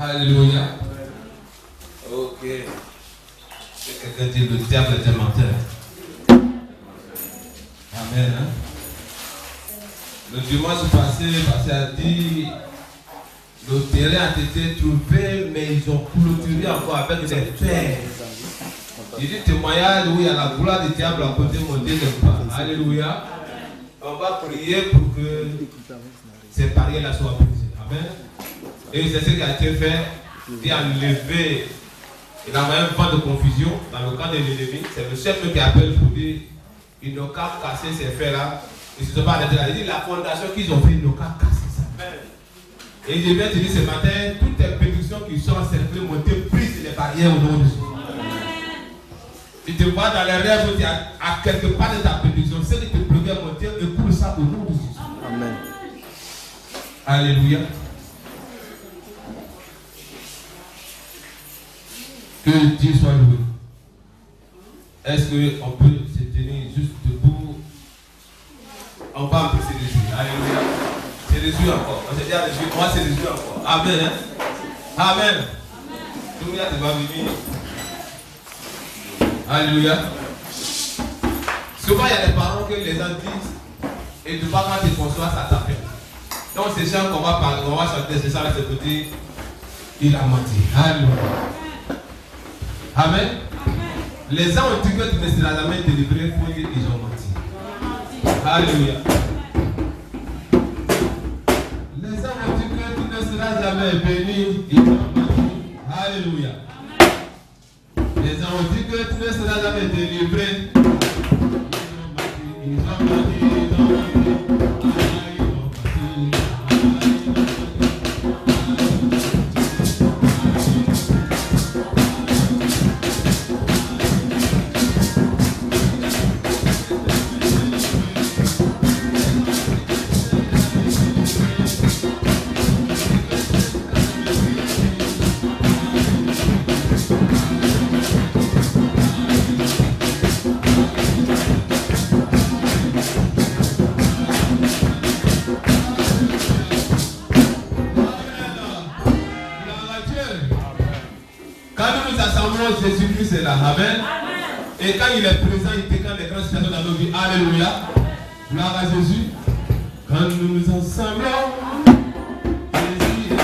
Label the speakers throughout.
Speaker 1: Alléluia. Ok. Quelqu'un dit le diable est un menteur. Amen. Hein? Le dimanche passé, le pasteur a dit le terrain a été trouvé, mais ils ont clôturé encore avec des fers. Il dit témoignage où il y a la gloire du diable à côté monter le pas. Alléluia. On va prier pour que ces barrières-là soient brisées. Amen. Et c'est ce qui a été fait. Il a levé, il a envoyé un vent de confusion dans le camp de l'ennemi. C'est le chef qui appelle pour dire ils n'ont qu'à casser ces fers-là. Ils ne se sont pas arrêtés là. Il dit la fondation qu'ils ont fait, ils n'ont qu'à casser ça. Et je viens te dire ce matin, toutes les bénédictions qui sont encerclées, montées, brise les barrières au nom de Jésus. Tu te vois dans les rêves où tu as à quelque part de ta bénédiction, ce qui te bloquait à monter, écoute ça au nom de Jésus.
Speaker 2: Amen.
Speaker 1: Alléluia. Que Dieu soit loué. Est-ce qu'on peut se tenir juste debout? On va un peu se réjouir. Alléluia. Se réjouir encore. On s'est déjà réjoui. On va se réjouir encore. Amen. Hein? Amen. Tout le monde va venir. Alléluia. Souvent il y a des parents que les gens disent et de pas quand tu conçois ça t'appelle. Donc ces chants qu'on va parler, on va chanter, c'est ça, c'est côté. Il a menti. Alléluia. Amen. Les gens ont dit que tu ne seras jamais délivré, il faut dire qu'ils ont menti. Alléluia. Les gens ont dit que tu ne seras jamais béni, ils ont menti. Alléluia. Les gens ont dit que tu ne seras jamais délivré. Ils ont menti. Jésus-Christ est là. Amen. Et quand il est présent, il déclenche les grandes situations dans nos vies. Alléluia. Gloire à Jésus. Quand nous nous ensemblons, Jésus est là.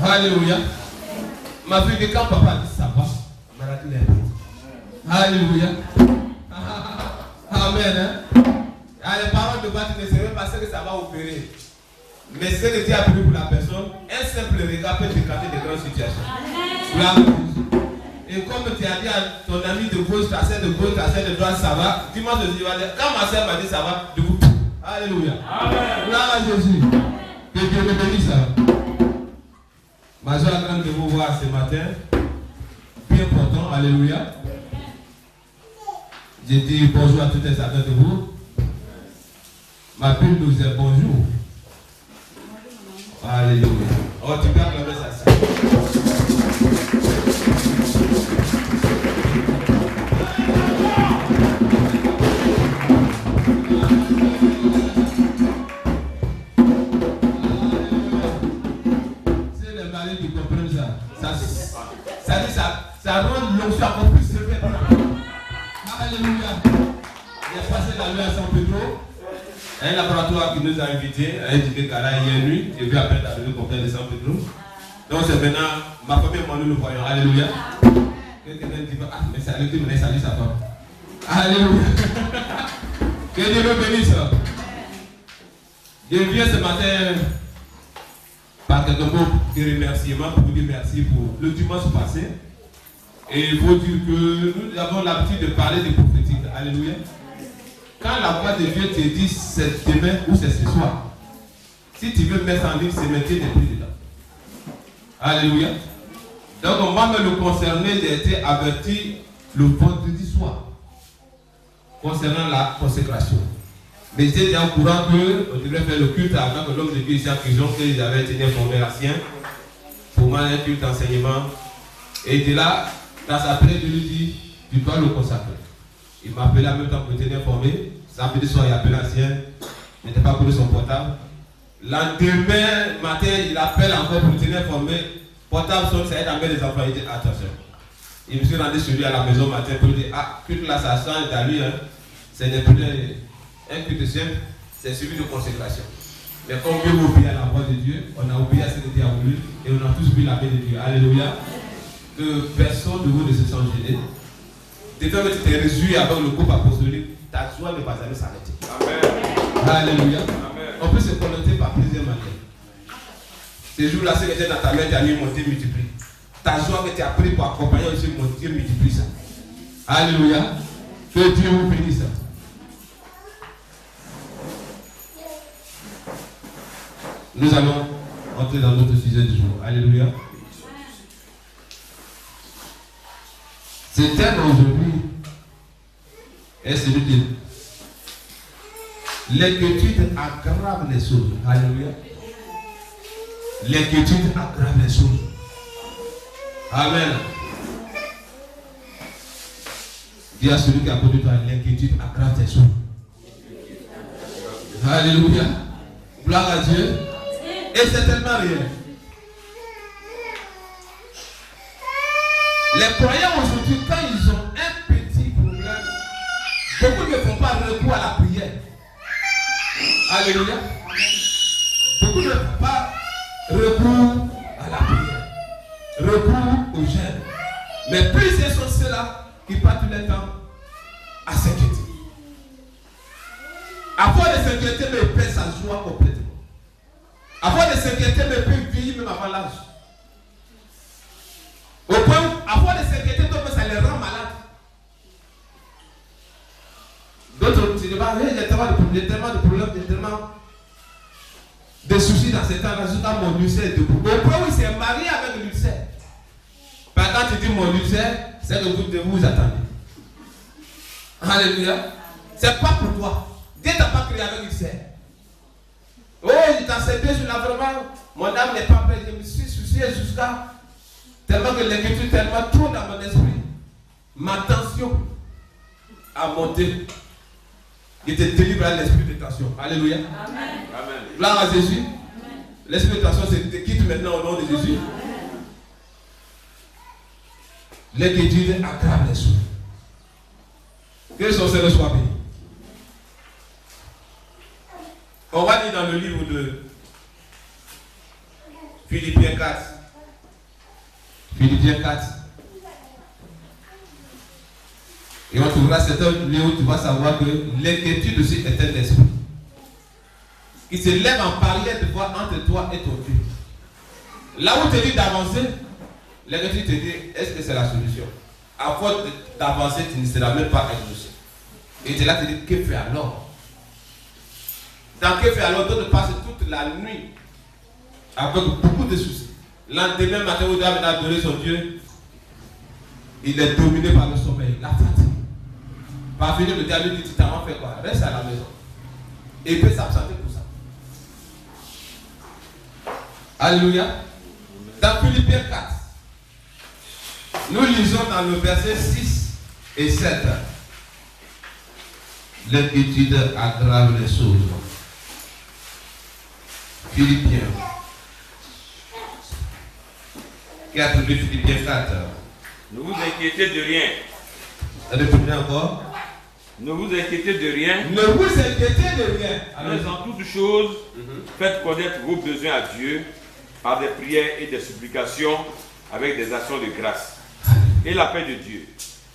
Speaker 1: Alléluia. Ma fille dit quand papa dit ça va, maladie est. Alléluia. Amen. Hein? Les paroles de base ne savent pas ce que ça va opérer. Mais ce que Dieu a prévu pour la personne, un simple regard peut décanter de grandes situations. Et comme tu as dit à ton ami de gauche, ta soeur de gauche, ta soeur de droite, ça va, dis-moi ce que tu vas dire. Quand ma soeur m'a dit ça va, je vous. Alléluia. Gloire à Jésus. Que Dieu me bénisse. Ma joie grande de vous voir ce matin. Bien important. Alléluia. Je dis bonjour à toutes et chacun de vous. Ma Bible nous dit bonjour. Alléluia. Oh, tu peux acclamer ça. Ça rend l'onction encore plus sévère. Alléluia. Il a passé la nuit à San Pedro. Un laboratoire qui nous a invités, un indiqué qu'à la hier nuit, j'ai vu à peine arriver au complexe de San Pedro. Donc c'est maintenant ma famille et moi nous le voyons. Alléluia. Quelqu'un dit ah mais c'est Alléluia, mais salut sa femme. Alléluia. Que Dieu le bénisse. Je viens ce matin par quelques mots de remerciement pour vous dire merci pour le dimanche passé. Et il faut dire que nous avons l'habitude de parler des prophétiques. Alléluia. Quand la voix de Dieu te dit c'est demain ou c'est ce soir, si tu veux mettre en ligne, c'est maintenant n'est plus dedans. Alléluia. Donc moi me le concerné, j'ai été averti le vendredi soir concernant la consécration. Mais j'étais déjà au courant qu'on devrait faire le culte avant que l'homme de Dieu ici en prison, qu'ils avaient été formés à Sien, pour moi un culte d'enseignement. Et de là, dans sa prière, je lui dis, tu dois le consacrer. Il m'a appelé en même temps pour me tenir informé. Samedi soir, il a appelé l'ancien. Il n'était pas pour son portable. Lendemain matin, il appelle encore pour me tenir informé. Portable sonne, ça aide à mettre les enfants. Il dit attention. Il me suis rendu sur lui à la maison matin pour lui dire ah, culte là, ça change à lui. Hein. Ce n'est plus un culte simple, c'est suivi de consécration. Mais comme Dieu a oublié la voix de Dieu, on a oublié ce que Dieu a voulu et on a tous oublié la paix de Dieu. Alléluia. Que personne de vous ne se sent gêné. De faire que tu te réjouis avec le groupe apostolique, ta joie ne va jamais s'arrêter. Amen. Alléluia. Amen. On peut se connecter par plusieurs manières. Ces jours-là, ce que tu as dans ta main, tu as mis mon Dieu multiplie. Ta joie que tu as pris pour accompagner aussi mon Dieu multiplie ça. Alléluia. Que Dieu vous bénisse. Nous allons entrer dans notre sujet du jour. Alléluia. Ce thème aujourd'hui est celui de l'inquiétude aggrave les choses. Alléluia. L'inquiétude aggrave les choses. Amen. Dis à celui qui a connu toi, l'inquiétude aggrave tes choses. Alléluia. Gloire à Dieu. Et c'est tellement réel. Les croyants aujourd'hui, quand ils ont un petit problème, beaucoup ne font pas recours à la prière. Alléluia. Beaucoup ne font pas recours à la prière. Recours au jeûne. Mais plusieurs sont ceux-là qui passent tout le temps à s'inquiéter. Avant de s'inquiéter, mais ils perdent sa joie complètement. Avant de s'inquiéter, mais ils peuvent vieillir même avant l'âge. Au point où, avant de s'inquiéter, ça les rend malades. D'autres se disent, il y a tellement de problèmes, il y a tellement de soucis dans ce temps-là, jusqu'à mon ulcère est debout. Au point où il s'est marié avec l'ulcère. Quand tu dis mon ulcère, c'est que vous devez vous attendre. Alléluia. C'est pas pour toi. Dieu t'a pas créé avec l'ulcère. Oh, il t'a cédé sur la vraiment. Mon âme n'est pas prête. Je me suis soucié jusqu'à tellement que l'inquiétude tellement trop dans mon esprit. Ma tension a monté. Il te délivre à l'esprit de tension. Alléluia. Amen. Gloire à Jésus. L'esprit de tension te quitte maintenant au nom de Jésus. L'inquiétude aggrave les choses. Que son Seigneur soit béni. On va lire dans le livre de Philippiens 4. Philippiens 4. Et on trouvera certains lieux où tu vas savoir que l'inquiétude aussi est un esprit qui se lève en barrière de voix entre toi et ton Dieu. Là où tu te dis d'avancer, l'inquiétude te dit est-ce que c'est la solution? À force d'avancer, tu ne seras même pas exaucé. Et tu es là, tu te dis que faire alors? Dans que faire alors? D'autres passent toute la nuit avec beaucoup de soucis. Lendemain matin, où David a adoré son Dieu, il est dominé par le sommeil, la fatigue. Par finir, le diable dit, tu t'en vas faire quoi? Reste à la maison. Et il peut s'absenter pour ça. Alléluia. Dans Philippiens 4, nous lisons dans le verset 6 et 7. L'inquiétude aggrave les choses. Philippiens 4, Philippiens 4.
Speaker 2: Ne vous inquiétez de rien.
Speaker 1: Répétez encore.
Speaker 2: Ne vous inquiétez de rien.
Speaker 1: Ne vous inquiétez de rien.
Speaker 2: Mais en toutes choses, faites connaître vos besoins à Dieu par des prières et des supplications avec des actions de grâce. Et la paix de Dieu,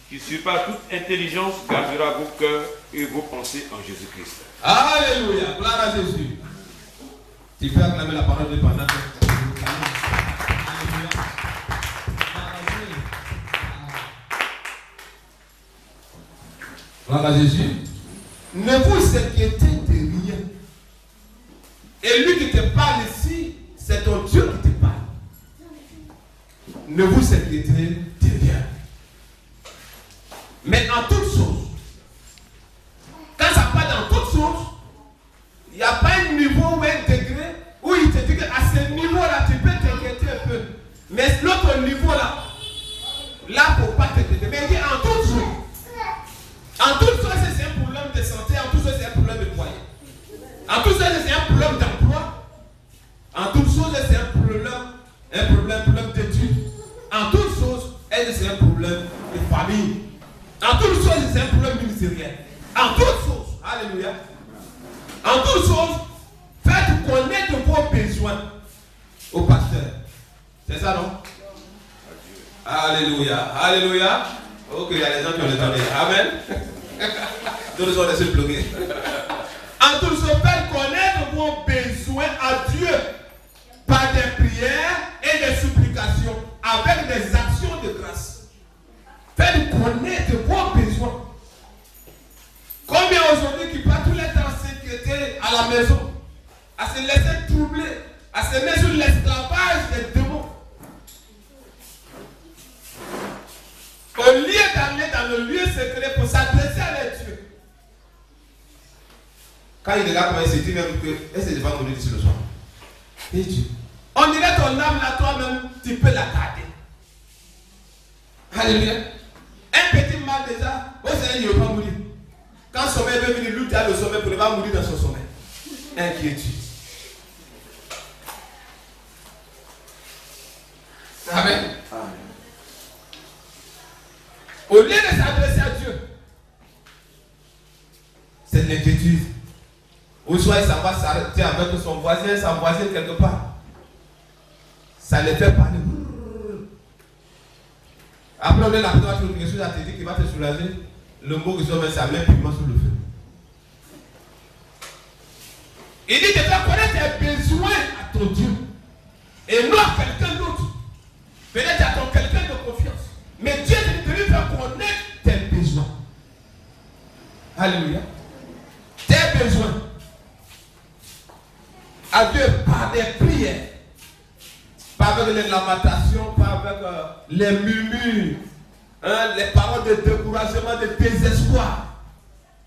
Speaker 2: qui surpasse toute intelligence, gardera vos cœurs et vos pensées en Jésus-Christ.
Speaker 1: Alléluia. Gloire à Jésus. Tu peux acclamer la parole de pendant que... Gloire à Jésus. Ne vous inquiétez de rien. Et lui qui te parle ici, c'est ton Dieu qui te parle. Ne vous inquiétez de rien. Mais en toutes choses, quand ça parle dans toutes choses, il n'y a pas un niveau ou un degré où il te dit qu'à ce niveau-là, tu peux t'inquiéter un peu. Mais l'autre niveau-là, il ne faut pas t'inquiéter. Mais il dit en toutes choses. En toutes choses, c'est un problème de santé. En toutes choses, c'est un problème de foyer. En toutes choses, c'est un problème d'emploi. En toutes choses, c'est un problème d'études. En toutes choses, c'est un problème de famille. En toutes choses, c'est un problème ministériel. En toutes choses, alléluia. En toutes choses, faites connaître vos besoins au pasteur. C'est ça, non? Alléluia. Alléluia. Ok, il y a des gens qui ont entendu. Amen. Nous nous sommes laissés bloquer. En toutes choses, faites connaître vos besoins à Dieu par des prières et des supplications avec des actions de grâce. Faites connaître vos besoins. Combien aujourd'hui qui passent tout le temps s'inquiéter à la maison, à se laisser troubler, à se mettre sur l'esclavage des démons. Au lieu d'aller dans le lieu secret pour s'adresser à Dieu. Quand il regarde comment il se dit même que est-ce que je vais mourir d'ici le soir? Et Dieu. On dirait ton âme là, toi-même, tu peux la garder. Alléluia. Un petit mal déjà, au Seigneur, il ne veut pas mourir. Quand le sommeil veut venir, lui, il a le sommeil pour ne pas mourir dans son sommeil. Inquiétude. Amen. Au lieu de s'adresser à Dieu, c'est de l'inquiétude. Ou soit il s'en va s'arrêter avec son voisin, sa voisine quelque part. Ça ne fait pas de... Après, on est là, tu as quelque chose à te dire qui va te soulager. Le mot que tu met sa main purement sur le feu. Il dit de faire connaître tes besoins à ton Dieu. Et non à quelqu'un d'autre. Peut-être à ton quelqu'un de confiance. Mais Dieu te dit de lui faire connaître tes besoins. Alléluia. Tes besoins. À Dieu par des prières. Pas avec les lamentations, pas avec les murmures, les paroles de découragement, de désespoir.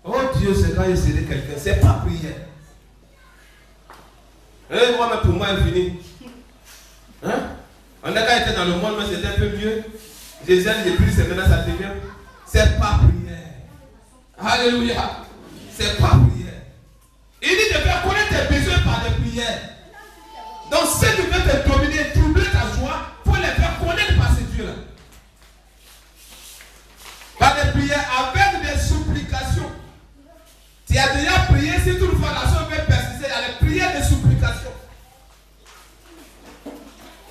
Speaker 1: Oh Dieu, c'est quand il serait quelqu'un, c'est pas prière. Moi, pour moi, il finit. On a quand été dans le monde, mais c'était un peu mieux. Jésus a pris, c'est maintenant ça devient. C'est pas prière. Alléluia. C'est pas prière. Il dit de faire connaître tes besoins par des prières. Donc, si tu veux te dominer, troubler ta joie, il faut les faire connaître par ces dieux-là. Par des prières, avec des supplications. Tu as déjà prié, si toutefois la chose veut persister, il y a les prières de supplication.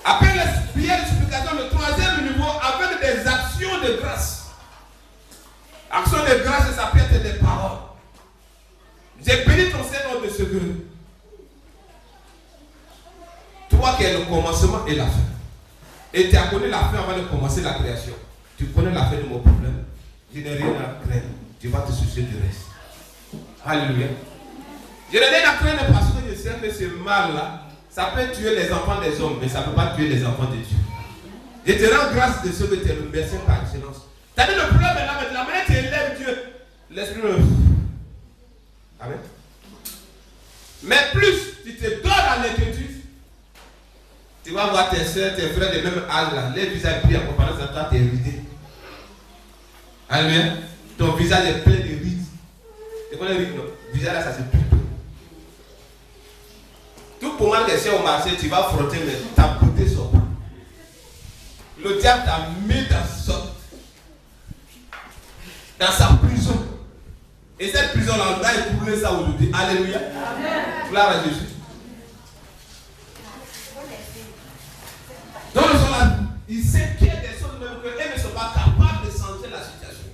Speaker 1: Après les prières de supplication, le troisième niveau, avec des actions de grâce. Action de grâce, ça peut être des paroles. J'ai béni ton Seigneur de ce Dieu. Toi qui es le commencement et la fin. Et tu as connu la fin avant de commencer la création. Tu connais la fin de mon problème. Je n'ai rien à craindre. Tu vas te soucier du reste. Alléluia. Je n'ai rien à craindre parce que je sais que ce mal-là, ça peut tuer les enfants des hommes, mais ça ne peut pas tuer les enfants de Dieu. Je te rends grâce de ce que tu es le Messie par excellence. Tu as dit le problème est là, mais de la manière que tu élèves Dieu, l'esprit le... Amen. Mais plus tu te donnes à l'inquiétude, tu vas voir tes soeurs, tes frères de même âge là, les visages brillent en comparaison à toi, tu es ridé. Alléluia. Ton visage est plein de rides. Tu connais les rides, non? Le visage là, ça se pique. Tout pour moi, que c'est au marché, tu vas frotter, mais ta beauté sort pas. Le diable t'a mis dans ce dans sa prison. Et cette prison-là, on va écouler ça aujourd'hui. Alléluia. Gloire à Jésus. Donc, ils s'inquiètent des choses même qu'elles ne sont pas capables de changer la situation.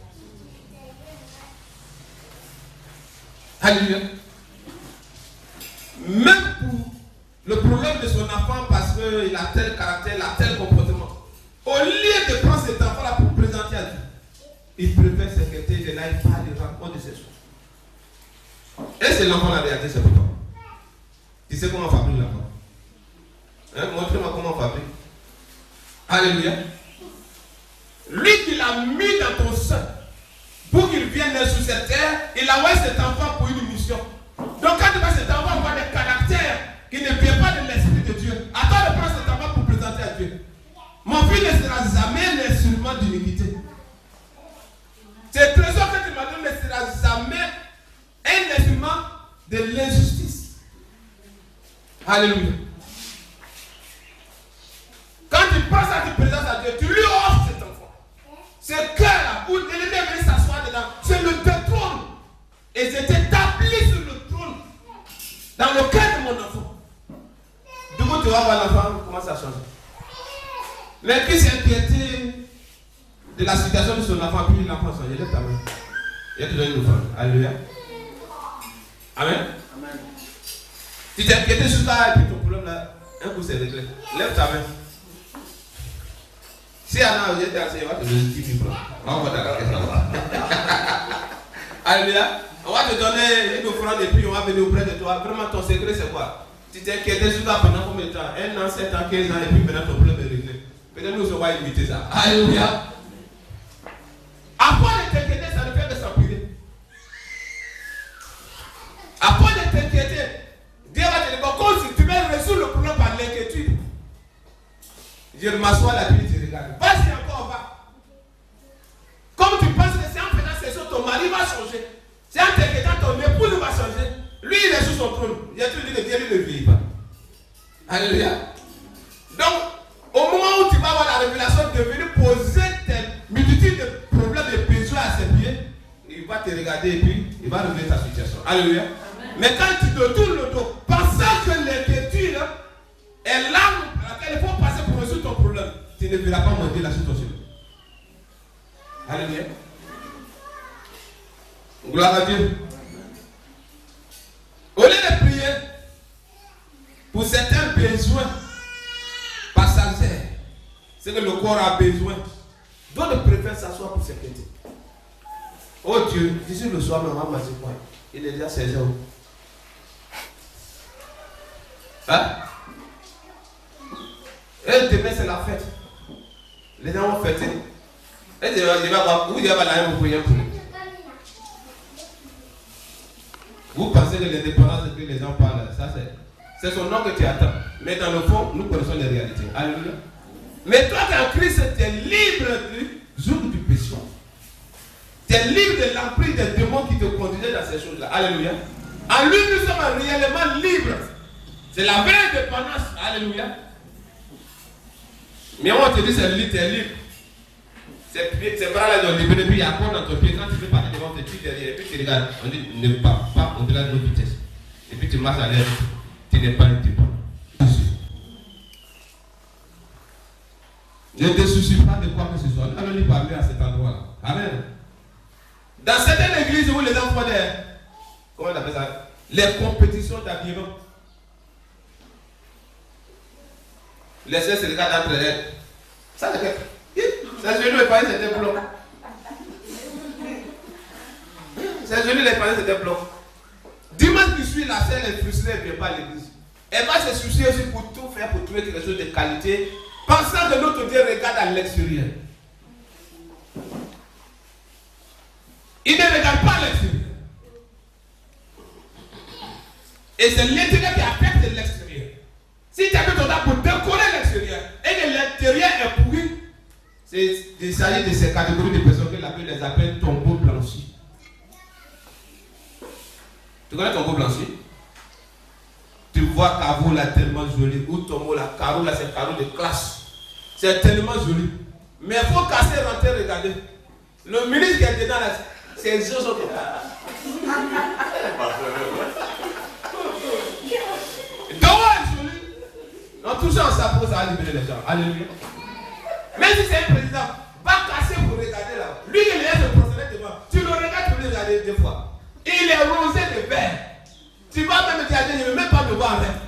Speaker 1: Alléluia. Même pour le problème de son enfant, parce qu'il a tel caractère, il a tel comportement, au lieu de prendre cet enfant-là pour présenter à Dieu, il préfère s'inquiéter, je n'aille pas de rencontre de ces choses. Et c'est l'enfant la réalité, c'est pour toi. Tu sais comment on fabrique l'enfant? Montrez-moi comment on fabrique. Alléluia. Lui qui l'a mis dans ton sein pour qu'il vienne sur cette terre, il a envoyé cet enfant pour une mission. Donc quand tu vois cet enfant avoir des caractères qui ne viennent pas de l'Esprit de Dieu, attends de prendre cet enfant pour présenter à Dieu. Mon fils ne sera jamais l'instrument d'iniquité. C'est trésor que tu m'as donné ne sera jamais un instrument de l'injustice. Alléluia. Quand tu prends ça, tu présentes à Dieu, tu lui offres cet enfant. Ce cœur-là, où l'ennemi est venu s'asseoir dedans, c'est le trône. Et je t'établis sur le trône, dans le cœur de mon enfant. Du coup, tu vas voir l'enfant commence à changer. Mais qui s'est inquiété de la situation de son enfant, puis l'enfant change. Lève ta main. Il te donne une femme. Alléluia. Amen. Amen. Tu t'es inquiété sur ça, et puis ton problème là, un coup c'est réglé. Lève ta main. Si Anna vous êtes assez, on va te donner 10 000 francs. On va t'arrêter ça. Alléluia. On va te donner une offrande et puis on va venir auprès de toi. Vraiment, ton secret c'est quoi? Tu t'es inquiété sur ça pendant combien de temps? 1 an, 7 ans, 15 ans, et puis maintenant ton problème est réglé. Peut-être nous on va imiter ça. Alléluia. Après de t'inquiéter, ça ne fait que s'empirer. Après de t'inquiéter, Dieu va te dire, comme si tu veux résoudre le problème par l'inquiétude. Je m'assois là, puis je regarde. Vas-y encore, va. Comme tu penses que c'est en faisant ces choses, ton mari va changer. C'est en t'inquiétant, ton épouse va changer. Lui, il est sur son trône. Il a toujours dit que Dieu lui ne vieillit pas. Alléluia. Donc, au moment où tu vas avoir la révélation de venir poser tes multitudes de problèmes et de besoins à ses pieds, il va te regarder et puis il va régler ta situation. Alléluia. Amen. Mais quand tu te tournes le dos, pensant que l'inquiétude est l'arme à laquelle il faut passer pour résoudre ton problème, tu ne verras pas monter la situation. Alléluia. Gloire à Dieu. Au lieu de prier pour certains besoins passagers, c'est que le corps a besoin, d'autres préfèrent s'asseoir pour s'inquiéter. Oh Dieu, d'ici le soir, maman m'a dit quoi? Il est déjà 16 heures. Hein? Et demain c'est la fête. Les gens vont fêter. Et tu vas voir, vous allez aller vous prier pour lui. Vous pensez que l'indépendance que les gens parlent, ça c'est son nom que tu attends. Mais dans le fond, nous connaissons les réalités. Alléluia. Mais toi qui es en Christ, tu es libre du joug du péché. Tu es libre de l'emprise des démons qui te conduisaient dans ces choses-là. Alléluia. En lui, nous sommes réellement libres. C'est la vraie indépendance. Alléluia. Mais on te dit c'est libre, tu es libre. C'est bras-là sont libérés, puis il y a quoi dans ton pied. Quand tu veux partir devant tes pieds derrière, et puis tu regardes, on dit ne pars pas au-delà de nos vitesses. Et puis tu marches à l'air, tu n'es pas indépendant. Ne te soucie pas de quoi que ce soit. Allons lui parler à cet endroit-là. Amen. Dans certaines églises où les gens font des, comment on appelle ça, les compétitions d'habillement. Les sœurs se regardent entre elles. Ça c'est quelque. C'est joli, les parents c'était bloc. C'est joli, les parents c'était bloc. Dimanche qui suit, la sœur est frustrée, elle ne vient pas à l'église. Elle va se soucier aussi pour tout faire, pour trouver quelque chose de qualité, pensant que notre Dieu regarde à l'extérieur. Il ne regarde pas à l'extérieur. Et c'est l'intérieur qui affecte l'extérieur. Si tu as mis ton âme pour décorer l'extérieur et que l'intérieur est pourri, il s'agit de ces catégories de personnes que la Bible les appelle tombeaux blanchis. Tu connais tombeau blanchi? Tu vois Caro là tellement joli, ou tombeau là, Caro là c'est Caro de classe. C'est tellement joli. Mais il faut casser, rentrer, regarder. Le ministre qui est dedans là, Ces yeux sont en touchant sa peau, ça va libérer les gens. Alléluia. Même si c'est un président, va casser pour regarder là. Lui, il est le procédé devant. Tu le regardes pour le regarder deux fois. Il est rosé de vert. Tu vas même dire, je ne veux même pas me voir en rêve.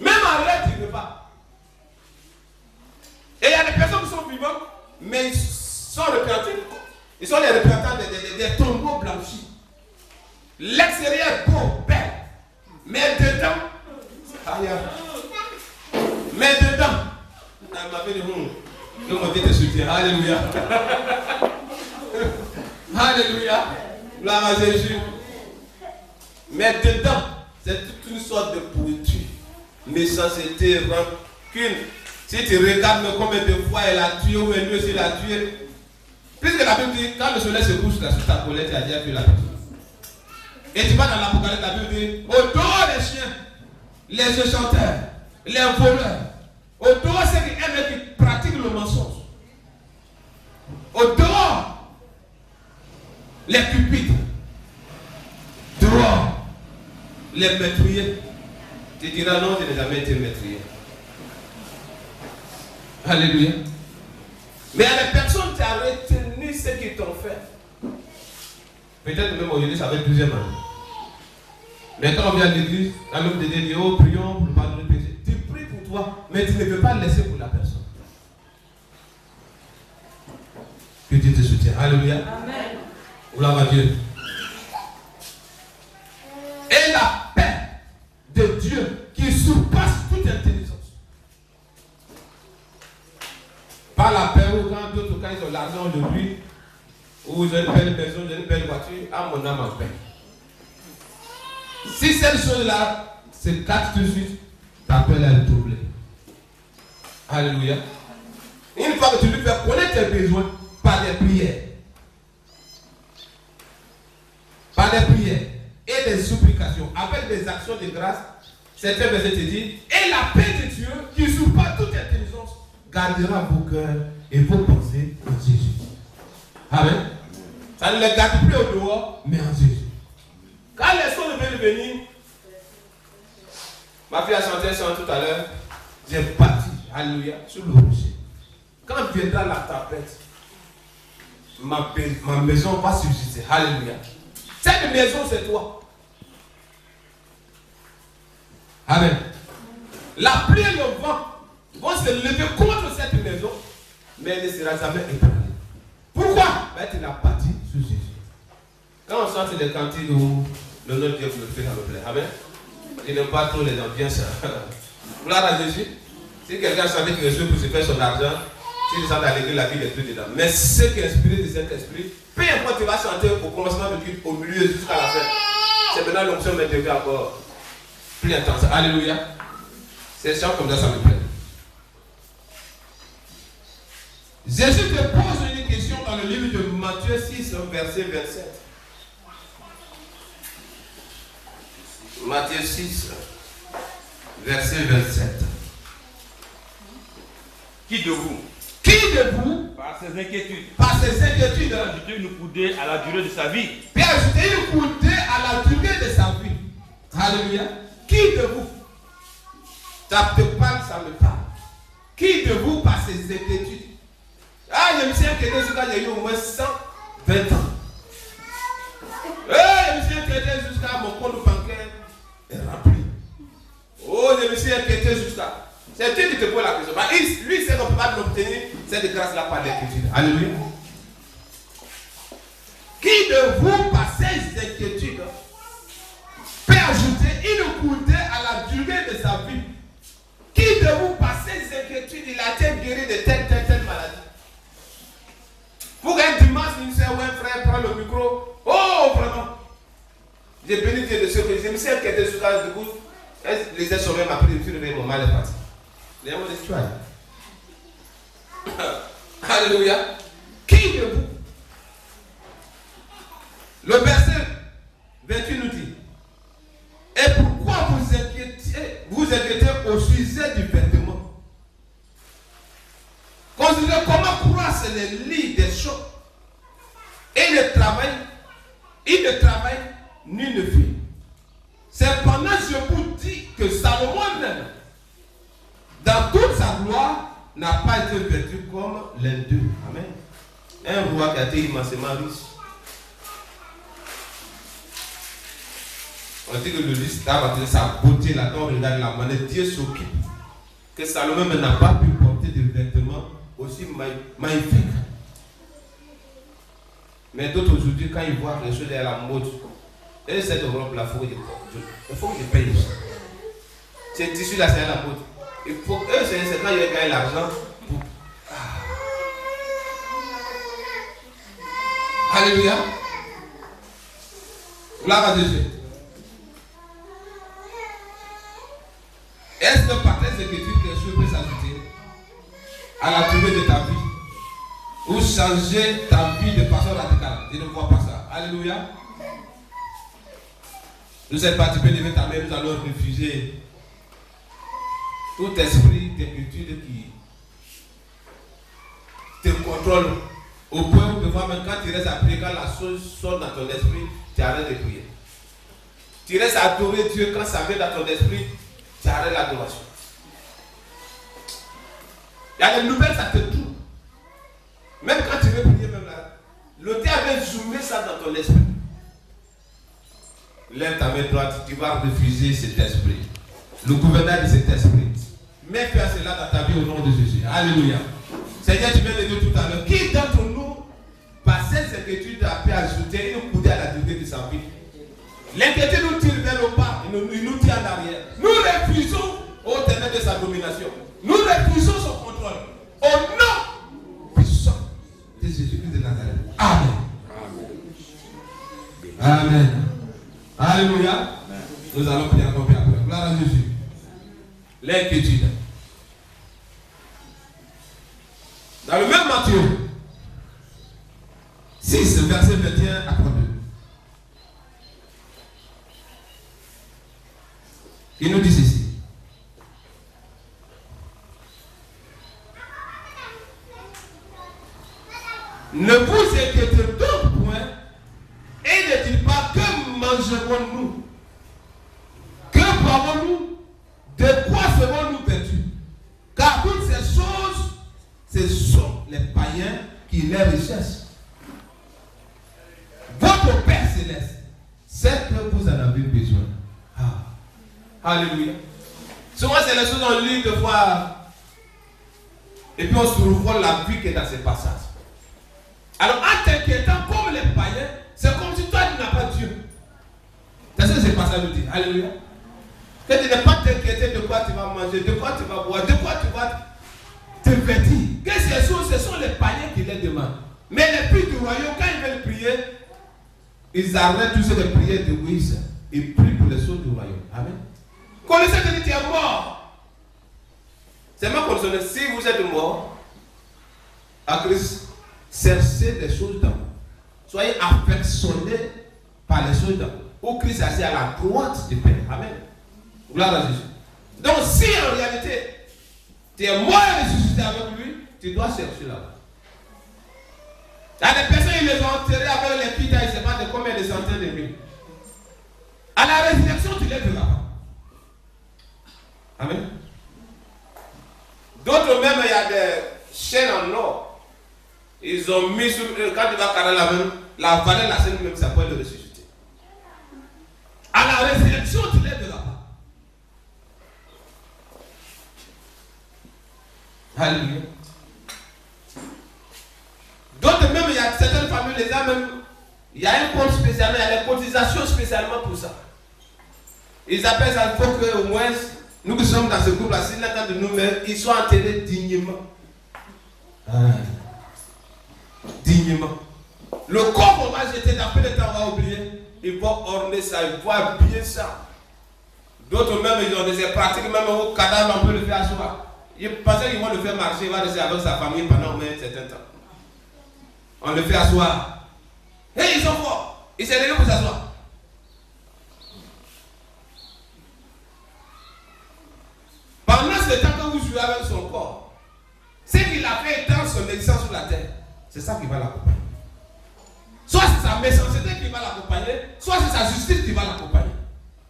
Speaker 1: Même en rêve, tu ne veux pas. Et il y a des personnes qui sont vivantes, mais ils sont repentis. Ils sont les représentants des tombeaux blanchis. L'extérieur est beau, belle. Mais dedans, mais dedans, elle m'a fait du monde. Donc on dit te soutien. Alléluia. Alléluia. Gloire à Jésus. Mais dedans, c'est toute une sorte de pourriture. Méchanceté, rancune. Si tu regardes combien de fois elle a tué ou elle lui aussi l'a tué. Puisque la Bible dit, quand le soleil se couche là, sur ta colère, tu as déjà tué la personne. Et tu vas dans l'Apocalypse, la Bible dit, au dehors les chiens, les chanteurs, les voleurs, au dehors ceux qui aiment et qui pratiquent le mensonge, au dehors les cupides, dehors les meurtriers. Tu diras non, je n'ai jamais été meurtrier. Alléluia. Mais à les personnes qui ont retenu ce qu'ils t'ont fait. Peut-être même aujourd'hui, ça va être 12e année. Mais quand on vient à l'église, un homme de Dieu dit, oh, prions pour le pardon du péché. Tu pries pour toi, mais tu ne veux pas le laisser pour la personne. Que Dieu te soutienne. Alléluia. Amen. Gloire à Dieu. Et la paix de Dieu qui surpasse toute intelligence. Pas la paix où quand d'autres, quand ils ont l'argent aujourd'hui, ou j'ai une belle maison, j'ai une belle voiture, à mon âme en paix. Si cette chose-là se casse tout de suite, ta paix est troublée. Alléluia. Une fois que tu lui fais connaître tes besoins par des prières, et des supplications, avec des actions de grâce, certains versets te disent, et la paix de Dieu qui surpasse toute intelligence gardera vos cœurs et vos pensées en Jésus. Amen. Ça ne les garde plus au dehors, mais en Jésus. Quand les sons veulent venir, ma fille a chanté un chant tout à l'heure, j'ai bâti, alléluia, sur le rocher. Quand viendra la tempête, ma maison va subsister, alléluia. Cette maison, c'est toi. Amen. La pluie et le vent vont se lever contre cette maison, mais elle ne sera jamais ébranlée. Pourquoi? Tu l'as bâti sur Jésus. Quand on chante les cantiques où le nom de Dieu vous le fait, ça me plaît. Amen. Je n'aime pas trop les ambiances. Gloire à Jésus. Si quelqu'un savait qu'il reçoit pour se faire son argent, s'il descend à l'église, la vie est tout dedans. Mais ce qui est inspiré de cet esprit, peu importe, tu vas chanter au commencement du culte, au milieu jusqu'à la fin. C'est maintenant l'onction mais devient encore plus intense. Alléluia. Ces chants comme ça me plaît. Jésus te pose une question dans le livre de Matthieu 6, verset 27. Matthieu 6, verset 27.
Speaker 2: Qui de vous,
Speaker 1: par ses inquiétudes,
Speaker 2: peut ajouter une coudée à la durée de sa vie?
Speaker 1: Peut ajouter une coudée à la durée de sa vie. Alléluia. Qui de vous? Ça te parle, ça me parle. Qui de vous, par ses inquiétudes? Ah, je me suis inquiété jusqu'à j'ai eu au moins 120 ans. Je me suis inquiété jusqu'à mon compte bancaire est rempli. Oh, je me suis inquiété jusqu'à. C'est Dieu qui te pose la question. Lui, il sait qu'on ne peut pas l'obtenir cette grâce-là par l'inquiétude. Alléluia. Qui de vous, par ses inquiétudes, peut ajouter une coudée à la durée de sa vie? Qui de vous, par ses inquiétudes, il a été guéri de telle maladie? Pour qu'un dimanche, une soeur ou un frère prend le micro, oh, vraiment, j'ai béni Dieu de ce que je me suis inquiété sur la du coup, les aides sauvaient m'a pris, je me suis levé, mon mal est parti. Les mots de l'histoire. Alléluia. Qui de vous? Le verset 28 nous dit, et pourquoi vous inquiétez au sujet du vêtement? Considérez comment croissent les lits des champs et le travail Il ne travaille ni ne fait. C'est pendant que je vous dis que Salomon même, dans toute sa gloire, n'a pas été vêtu comme les deux. Amen. Un roi qui a été immensément riche. On dit que le riche a montré sa beauté là-dedans, regarde la manière. Dieu s'occupe. Que Salomon n'a pas pu porter des vêtements aussi magnifiques. Mais d'autres aujourd'hui, quand ils voient quelque chose à la mode, et cette robe là, il faut que je paye ça. Ces tissus là, c'est à la mode. Il faut, eux, c'est quand ils gagnent l'argent. Alléluia. Gloire à Dieu. Est-ce que par tes écritures, quelque chose peut s'ajouter à la durée de ta vie ou changer ta vie de façon radicale? Je ne vois pas ça. Alléluia. Nous sommes pas, tu peux lever ta main, nous allons refuser tout esprit d'inquiétude qui te contrôle au point où même quand tu restes à prier, quand la chose sort dans ton esprit, tu arrêtes de prier. Tu restes à adorer Dieu quand ça vient dans ton esprit, tu arrêtes l'adoration. Il y a des nouvelles, ça te tourne. Même quand tu veux prier, même là, le diable vient zoomer ça dans ton esprit. Lève ta main droite, tu vas refuser cet esprit. Le gouverneur de cet esprit. Mets faire cela dans ta vie au nom de Jésus. Alléluia. Seigneur, tu viens de dire tout à l'heure. Qui d'entre nous, par cette inquiétude, a pu ajouter une coudée à la durée de sa vie? L'inquiétude nous tire vers le bas, il nous tire en arrière. Nous refusons au ténèbres de sa domination. Nous refusons son contrôle. Au nom puissant de Jésus-Christ de Nazareth. Amen. Amen. Amen. Alléluia. Amen. Nous allons prier encore après. Gloire à Jésus. L'inquiétude. Dans le même Matthieu 6, verset 21 à 32. Il nous dit ceci. Ne vous inquiétez donc point et ne dites pas que mangerons-nous, que boirons-nous, de quoi serons-nous vêtus, car toutes ces choses, ce sont les païens qui les recherchent. Votre Père Céleste sait que vous en avez besoin. Alléluia. Souvent, c'est les choses qu'on lit de fois. Et puis, on se revoit la vie qui est dans ces passages. Alors, en t'inquiétant comme les païens, c'est comme si toi, tu n'as pas Dieu. C'est ce que ces passages nous disent. Alléluia. Que tu n'es pas t'inquiéter de quoi tu vas manger, de quoi tu vas boire, de quoi tu vas te vêtir. Que ces choses, ce sont les païens qui les demandent. Mais les filles du royaume, quand ils veulent prier, ils arrêtent tous ces prières de Moïse. Ils prient pour les choses du royaume. Amen. Connaissez que tu es mort. C'est ma condition. Si vous êtes mort à Christ, cherchez des choses d'en haut. Soyez affectionnés par les choses d'en haut. Où Christ est assis à la droite du Père. Amen. Gloire à Jésus. Donc, si en réalité, tu es mort et ressuscité avec lui, tu dois chercher là-bas. Il y a des personnes, ils les ont enterrés avec les pieds, ils ne savent pas de combien de centaines de mille. À la résurrection, tu les verras pas. Amen. D'autres même, il y a des chaînes en or. Ils ont mis sur. Quand tu vas carrer la main, la vallée de la chaîne même, ça peut le ressusciter. À la résurrection, tu les verras pas. Alléluia. D'autres même, il y a certaines familles, les gens même, il y a un compte spécialement, il y a des cotisations spécialement pour ça. Ils appellent ça, il faut qu'au moins, nous qui sommes dans ce groupe-là, s'ils attendent de nous, mais ils soient enterrés dignement. Dignement. Le corps qu'on va jeter, d'après le temps, on va oublier. Ils vont orner ça, ils vont habiller ça. D'autres même, ils ont des pratiques, même au cadavre, on peut le faire asseoir. Ils pensaient qu'ils vont le faire marcher, il va rester avec sa famille pendant au moins un certain temps. On le fait asseoir. Et ils sont forts. Ils s'est levé pour s'asseoir. Pendant ce temps que vous jouez avec son corps, ce qu'il a fait dans son existence sur la terre, c'est ça qui va l'accompagner. Soit c'est sa méchanceté qui va va l'accompagner, soit c'est sa justice qui va l'accompagner.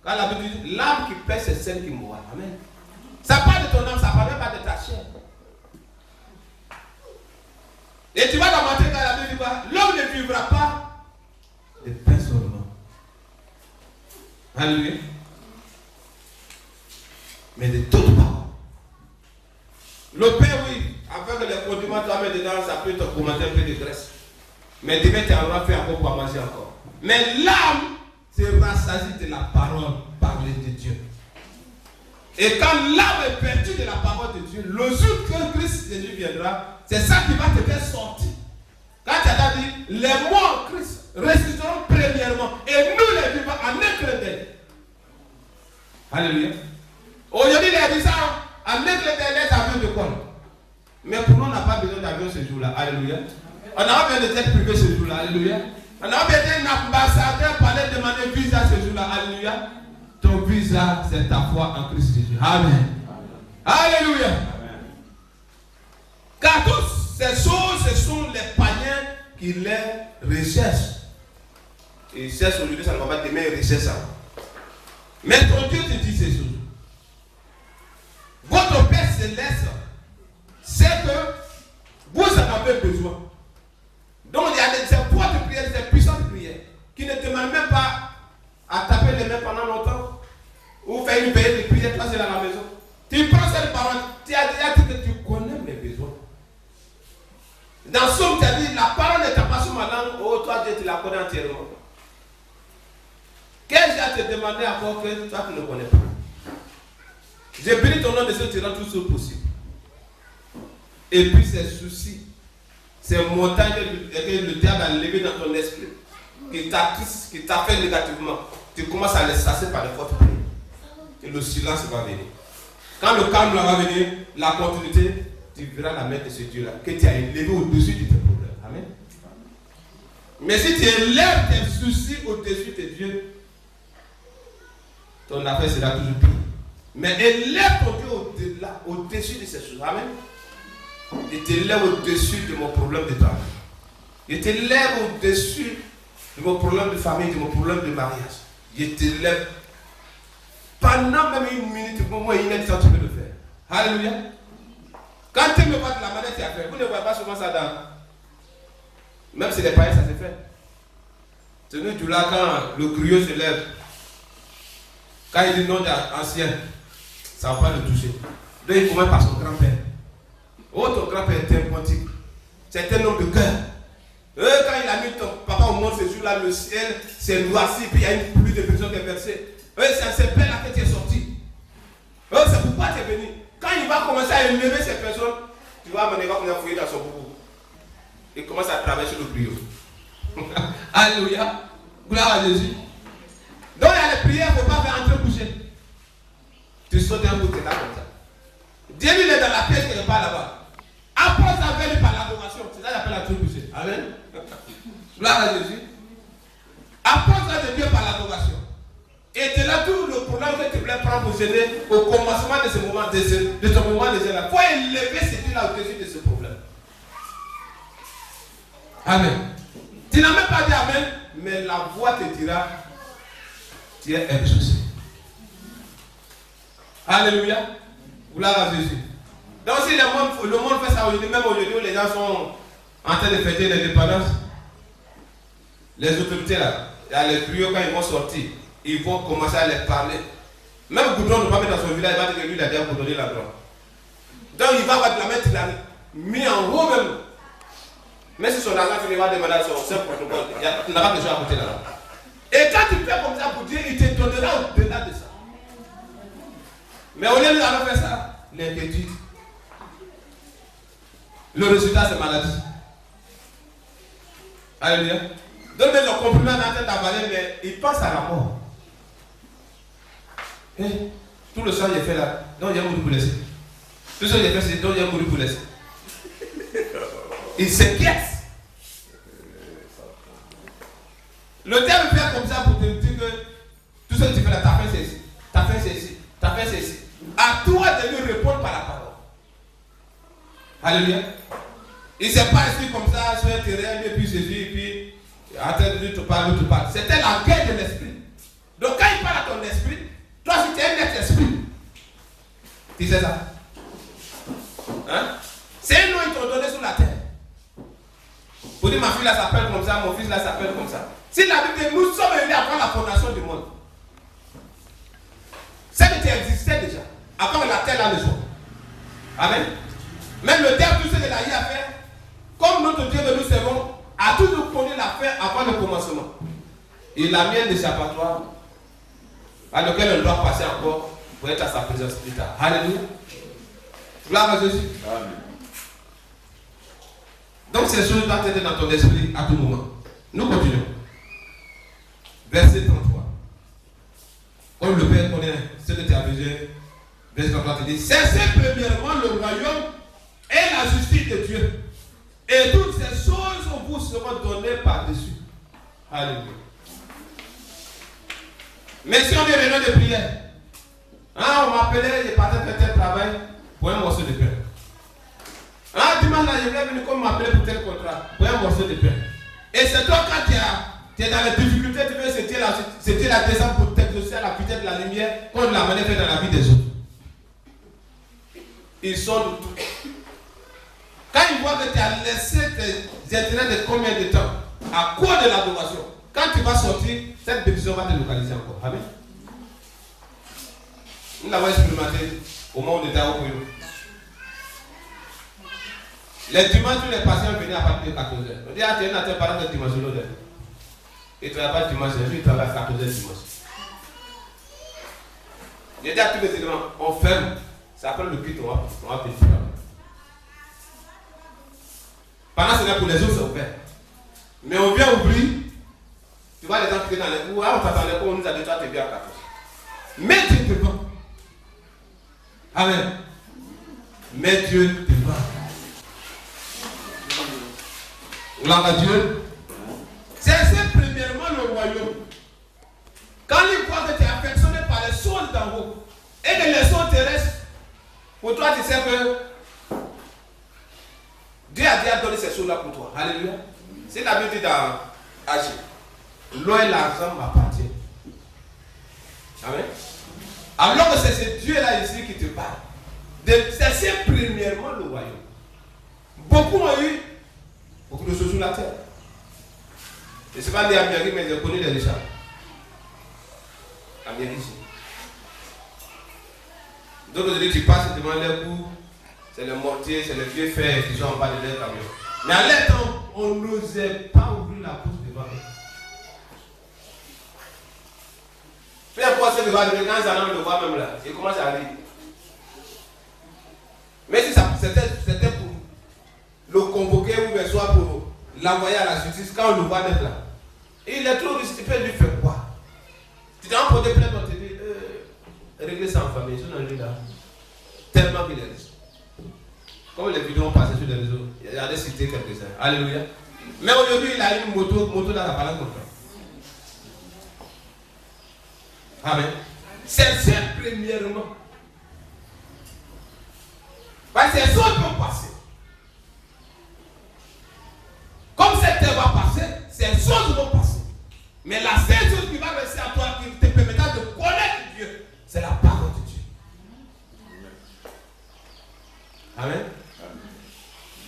Speaker 1: Car la Bible dit, l'âme qui paie, c'est celle qui mourra. Amen. Ça parle de ton âme, ça ne parle pas de ta chair. Et tu vas dans Matthieu quand la Bible dit, l'homme ne vivra pas de pain seulement. Alléluia. Mais de toute parole. Le pain, oui, avec les condiments, tu vas mettre dedans, ça peut te commenter un peu de graisse. Mais demain, tu auras fait encore pour manger encore. Mais l'âme se rassasie de la parole parlée de Dieu. Et quand l'âme est perdue de la parole de Dieu, le jour que Christ Jésus viendra, c'est ça qui va te faire sortir. Quand tu as dit, les morts en Christ ressusciteront premièrement, et nous les vivants en un clin d'œil. Alléluia. Aujourd'hui, les dit ça, en un clin d'œil, les avions de quoi? Mais pour nous, on n'a pas besoin d'avion ce jour-là. Alléluia. On n'a pas besoin de jet privé ce jour-là. Alléluia. On n'a pas besoin d'un ambassadeur pour aller demander visa ce jour-là. Alléluia. Ton visa, c'est ta foi en Christ Jésus. Amen. Alléluia. Amen. Car toutes ces choses, ce sont les païens qui les recherchent. Ils cherchent aujourd'hui, ça ne va pas demain, ils recherchent ça. Mais ton Dieu te dit ces choses. Votre Père céleste sait que vous en avez besoin. Donc il y a des voix de prière, des puissantes prières qui ne te demandent même pas à taper les mains pendant longtemps ou faire une veillée de prière, toi c'est dans la maison. Tu prends cette parole, tu as déjà dit que tu connais mes besoins. Dans Somme, tu as dit, la parole ne t'a pas sur ma langue, oh toi Dieu tu la connais entièrement. Qu'est-ce que j'ai à te demander encore que toi tu ne connais pas? J'ai béni ton nom de Dieu, tu rends tout ce possible. Et puis ces soucis, ces montagnes que le diable a levées dans ton esprit, qui t'a fait négativement, tu commences à les chasser par de fortes prières. Et le silence va venir. Quand le calme va venir, la continuité, tu verras la main de ce Dieu-là, que tu as élevé au-dessus de tes problèmes. Amen. Mais si tu élèves tes soucis au-dessus de Dieu, ton affaire sera toujours pire. Mais élève ton Dieu au-dessus de ces choses. Amen. Je t'élève au-dessus de mon problème de travail. Je t'élève au-dessus de mon problème de famille, de mon problème de mariage. Je t'élève pendant même une minute, pour moi, il est temps tu peux le faire. Alléluia. Quand tu me vois de la manière tu as fait, vous ne voyez pas souvent ça dans. Même si les païens, ça se fait. C'est nous tout là quand le crieux se lève. Quand il dit non ancien, ça ne va pas le toucher. Donc il commence par son grand-père. Oh, ton grand-père était un pontique. C'est un homme de cœur. Quand il a mis ton papa au monde ce jour-là, le ciel s'est noirci, puis il y a une pluie de personnes qui est versée. C'est ces pères-là que tu es sorti. C'est pourquoi tu es venu. Quand il va commencer à élever ces personnes, tu vas amener, il va commencer à fouiller dans son boubou. Il commence à traverser le brio. Alléluia. Gloire à Jésus. Donc il y a les prières, il ne faut pas faire entrer coucher. Tu sautes un bout, tu es là comme ça. Dieu lui est dans la pièce qui n'est pas là-bas. Approche avec lui par l'adoration. C'est ça qu'il appelle entrer coucher. Amen. Gloire à Jésus. Approche de Dieu par l'adoration. Et c'est là tout le problème que tu voulais prendre pour gêner au commencement de ce moment, de ton moment de gêne. Il faut élever ce Dieu-là au-dessus de ce problème. Amen. Tu n'as même pas dit Amen, mais la voix te dira, tu es exaucé. Alléluia. Gloire à Jésus. Donc si le monde fait ça aujourd'hui, même aujourd'hui où les gens sont en train de fêter l'indépendance, les autorités là, il y a les prières quand ils vont sortir. Ils vont commencer à les parler. Même Goudron ne va pas mettre dans son village, il va dire que lui, il a déjà bourdonné la droite. Donc il va avoir de la main, il a mis en haut même. Mais si son argent, tu lui vas demander à son protocole, il n'a pas besoin à côté là. Et quand tu fais comme ça pour Dieu, il te donnera au-delà de ça. Mais au lieu de faire ça, l'inquiétude. Le résultat, c'est maladie. Alléluia. Donc, les comprimés en train d'avaler, mais il pense à la mort. Et tout le sang il est fait là, donc il y a un mouru pour laisser. Tout ce qu'il est fait, c'est donc il y a un mouru pour laisser. Il s'inquiète. Le terme fait comme ça pour te dire que tout ce que tu fais là, ta fin c'est ici, ta fin c'est ici, ta fin c'est ici. À toi de lui répondre par la parole. Alléluia. Il ne s'est pas assis comme ça sur un terrain, et puis Jésus, et puis en train de te parler, c'est Tu sais ça? Hein? C'est un nom qu'ils t'ont donné sur la terre. Pour dire ma fille là s'appelle comme ça, mon fils là s'appelle comme ça. Si la Bible dit nous sommes venus avant la fondation du monde. Ça existait déjà. Avant que la terre là ne soit. Amen. Même le terme, tout ce qu'il a eu à faire, comme notre Dieu que nous servons, a toujours connu la fin avant le commencement. Il a mis un échappatoire à lequel on doit passer encore pour être à sa présence plus tard. Alléluia. Gloire à Jésus. Amen. Donc ces choses doivent être dans ton esprit à tout moment. Nous continuons. Verset 33. Comme le Père connaît ce que tu as besoin. Verset 33 dit, cherchez premièrement le royaume et la justice de Dieu. Et toutes ces choses vous seront données par-dessus. Alléluia. Mais si on est réunion de prière, on m'appelait, j'ai parti faire tel travail pour un morceau de pain. Dimanche là, je voulais venir comme m'appeler pour tel contrat, pour un morceau de pain. Et c'est toi quand tu es dans les difficultés, tu veux c'était la descente pour t'exaucer à la vitesse de la lumière, qu'on l'a mené dans la vie des autres. Ils sont de tout. Quand ils voient que tu as laissé tes intérêts de combien de temps à cause de l'adoration, quand tu vas sortir, cette bénédiction va te localiser encore. Amen. Nous l'avons expérimenté au moment où on était au Koyo. Les dimanches, tous les patients venaient à partir de 14h. On dit, tu es un parent de dimanche l'autre. Il ne travaille pas dimanche, lui il travaille à 14h dimanche. J'ai dit à tous les éléments, on ferme. C'est après le culte, on va péter. Pendant ce temps, pour les autres, c'est ouvert. Mais on vient ouvrir. Tu vois les gens qui étaient dans les coups. On t'attendait qu'on nous a dit, toi, tu es bien à 14. Mais Dieu te vend. Amen. Mais Dieu te vend. Gloire à Dieu. C'est premièrement le royaume. Quand il voit que tu es affectionné par les choses d'en haut et que les choses terrestres, pour toi, tu sais que Dieu a déjà donné ces choses-là pour toi. Alléluia. C'est la Bible dit dans Agir. L'eau et l'argent m'appartiennent. Amen. Alors que c'est ce Dieu-là ici qui te parle. C'est premièrement le royaume. Beaucoup ont eu beaucoup de choses sur la terre. Je ne sais pas des Américains, mais je connais les Richards. Américains. Donc aujourd'hui tu passes devant les coups, c'est le mortier, c'est le vieux fer qui sont en bas de leur camion. Mais à l'époque, on n'osait pas ouvrir la bouche devant eux. Peu importe ce que va arriver, quand ça le voit même là, il commence à rire. Mais si c'était pour le convoquer ou bien soit pour l'envoyer à la justice, quand on le voit d'être là, il est trop riche, tu peux lui faire quoi? Tu t'en portes plainte, on te dit, régler ça en famille, je n'en ai là. Tellement qu'il est riche. Comme les vidéos ont passé sur les réseaux, il y a des cités quelques-uns. Alléluia. Mais aujourd'hui, il a une moto dans la balance comme ça. Amen. C'est premièrement. Parce que ces autres vont passer. Comme cette terre va passer, ces choses vont passer. Mais la seule chose qui va rester à toi, qui te permettra de connaître Dieu, c'est la parole de Dieu. Amen.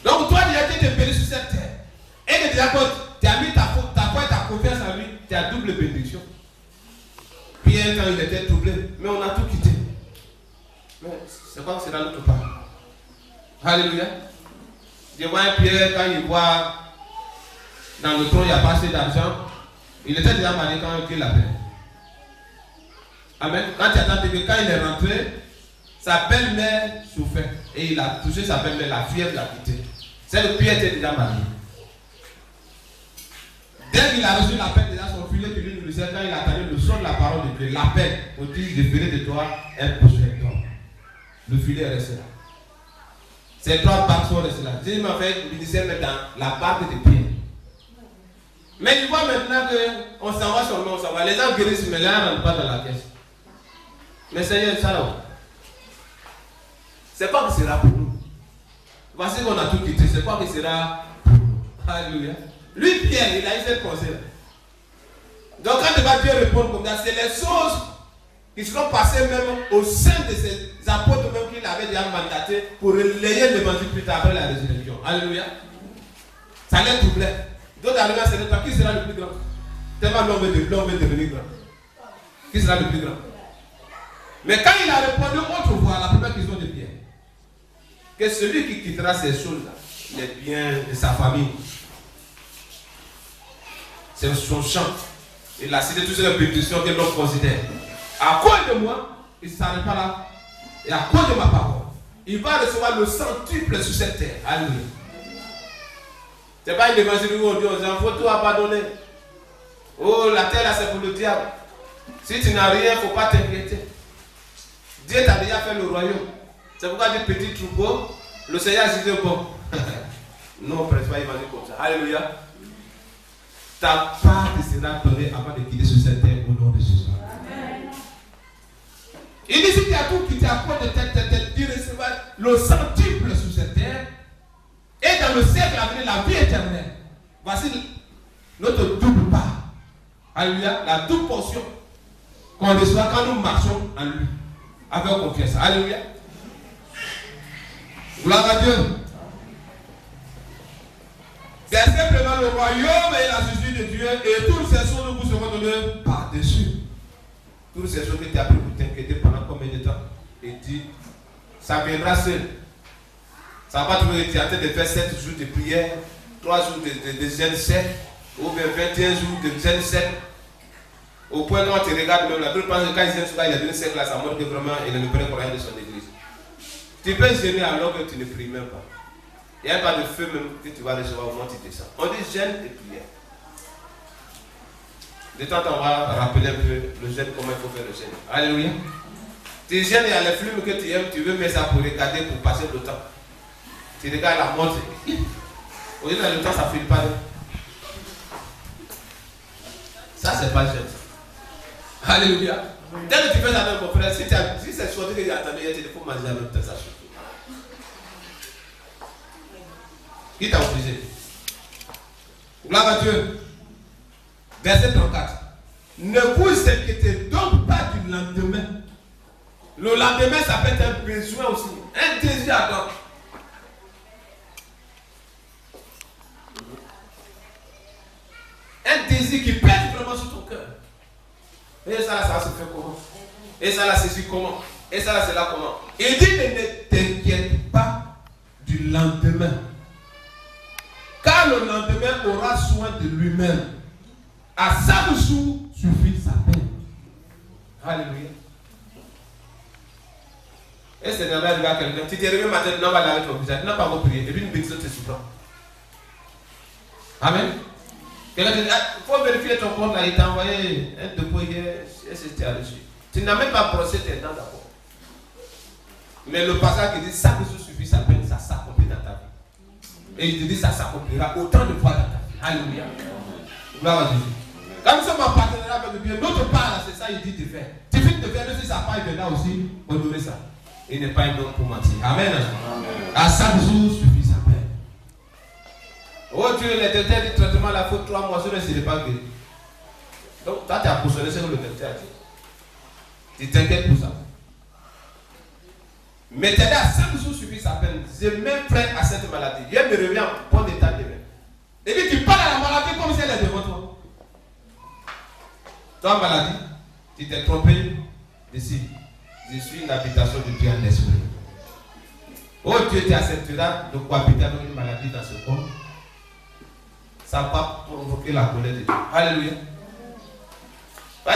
Speaker 1: Donc toi, il a été béni sur cette terre. Et que tu as mis ta foi et ta confiance en lui, tu as double bénédiction. Pierre, quand il était troublé, mais on a tout quitté. Mais c'est quoi que c'est dans l'autre part? Alléluia. Je vois un Pierre, quand il voit dans le tronc, il n'y a pas assez d'argent. Il était déjà marié quand Dieu l'appelait. Amen. Quand tu attends que quand il est rentré, sa belle-mère souffrait. Et il a touché sa belle-mère, la fièvre l'a quitté. C'est le Pierre était déjà marié. Dès qu'il a reçu l'appel, déjà son filet qui lui nourrissait, quand il a entendu le son de la parole de Dieu, l'appel, on dit, je ferai de toi un prochain homme. Le filet est resté là. Ces trois barques sont restées là. Jésus m'a fait le ministère dans la barque de Pierre. Mais il voit maintenant qu'on s'en va sur le nom, on s'en va. Les gens guérissent, mais les gens ne rentrent pas dans la caisse. Mais Seigneur, ça là, c'est pas que ce sera pour nous. Voici qu'on a tout quitté, c'est pas que ce sera pour nous. Alléluia. Lui, Pierre, il a eu cette conseil. Donc quand tu vas Dieu répondre comme ça, c'est les choses qui seront passés même au sein de ces apôtres même qu'il avait déjà mandaté pour relayer l'évangile plus tard après la résurrection. Alléluia. Ça les troublait. D'autres arrivaient à ce temps, qui sera le plus grand? Tellement l'homme est devenu grand. Qui sera le plus grand? Mais quand il a répondu autrefois, la première question de Pierre, que celui qui quittera ces choses-là, les biens de sa famille, c'est son champ. Il a cité toutes ces bénédictions que l'homme considère. À cause de moi, il ne s'arrête pas là. Et à cause de ma parole, il va recevoir le centuple sur cette terre. Alléluia. Ce n'est pas une évangile où on dit aux enfants, tout abandonner. Oh, la terre là, c'est pour le diable. Si tu n'as rien, il ne faut pas t'inquiéter. Dieu t'a déjà fait le royaume. C'est pourquoi du petit troupeau, le Seigneur a dit bon. Non, on ne prête pas évangile comme ça. Alléluia. Ta part te sera donnée avant de quitter sur cette terre au nom de Jésus. Amen. Il dit si tu as tout quitté à cause de telle, tu recevras le centuple sur cette terre et dans le siècle à venir la vie éternelle. Voici notre double part. Alléluia. La double portion qu'on reçoit quand nous marchons en lui. Avec confiance. Alléluia. Gloire à Dieu. C'est simplement le royaume et la justice de Dieu et toutes ces choses vous seront données par-dessus. Toutes ces choses que tu as pris pour t'inquiéter pendant combien de temps? Et dit, ça viendra seul. Ça va pas toujours être en train de faire 7 jours de prière, 3 jours de jeûne sec, ou bien 21 jours de jeûne sec. Au point où tu regardes même la plupart quand ils jeûnent souvent, il y a des secs là, ça montre que vraiment il ne prend rien de son église. Tu peux jeûner alors que tu ne pries même pas. Il n'y a pas de feu même que tu vas recevoir au moment où tu descends. On dit jeûne et prière. De temps en temps, on va rappeler un peu le jeûne, comment il faut faire le jeûne. Alléluia. Tu jeûnes, il y a les films que tu aimes, tu veux mettre ça pour regarder, pour passer le temps. Tu regardes la montre. Au lieu de le temps, ça ne file pas. Ça, c'est pas jeûne. Alléluia. Dès que tu fais ça avec mon frère, si c'est choisi que tu attendais, il faut manger en même temps, ça suffit. Qui t'a obligé? Gloire à Dieu. Verset 34. Ne vous inquiétez donc pas du lendemain. Le lendemain, ça peut être un besoin aussi. Un désir à donc. Un désir qui pèse vraiment sur ton cœur. Et ça là, ça va se faire comment? Et ça là, c'est comment? Et ça là, c'est là comment? Il dit, ne t'inquiète pas du lendemain. Car le lendemain aura soin de lui-même. À chaque jour suffit sa peine. Alléluia. Et c'est normal de voir quelqu'un. Tu te réveilles matin, non, va laver ton visage. Tu n'as pas encore prié. Et puis une bêtise te surprend. Amen. Quelqu'un te dit, il faut vérifier ton compte là. Il t'a envoyé un dépôt hier. Et c'était à reçu. Tu n'as même pas brossé tes dents d'abord. Mais le passage qui dit, chaque jour suffit sa peine, ça s'accomplit dans ta vie. Et il te dit, ça s'accomplira autant de fois dans ta vie. Alléluia. Gloire à Jésus. Quand nous sommes en partenariat avec Dieu, notre part, c'est ça, il dit de faire. Tu finis de faire, même si sa part est là aussi, honorer ça. Il n'est pas un homme pour mentir. Amen. Amen. À chaque jour suffit sa peine. Oh Dieu, le docteur dit traitement, la faute 3 mois, ce n'est pas guéri. Donc, toi, tu as cautionné ce que le docteur a dit. Tu t'inquiètes pour ça. Mais t'aider à 5 jours suffit sa peine. Je même prêt à cette maladie. Je me reviens en bon état de même. Et puis tu parles à la maladie comme si elle est devant toi. Toi, maladie, tu t'es trompé d'ici. Je suis une habitation de Dieu en esprit. Oh Dieu, tu accepteras de cohabiter avec une maladie dans ce corps. Ça va provoquer la colère de Dieu. Alléluia.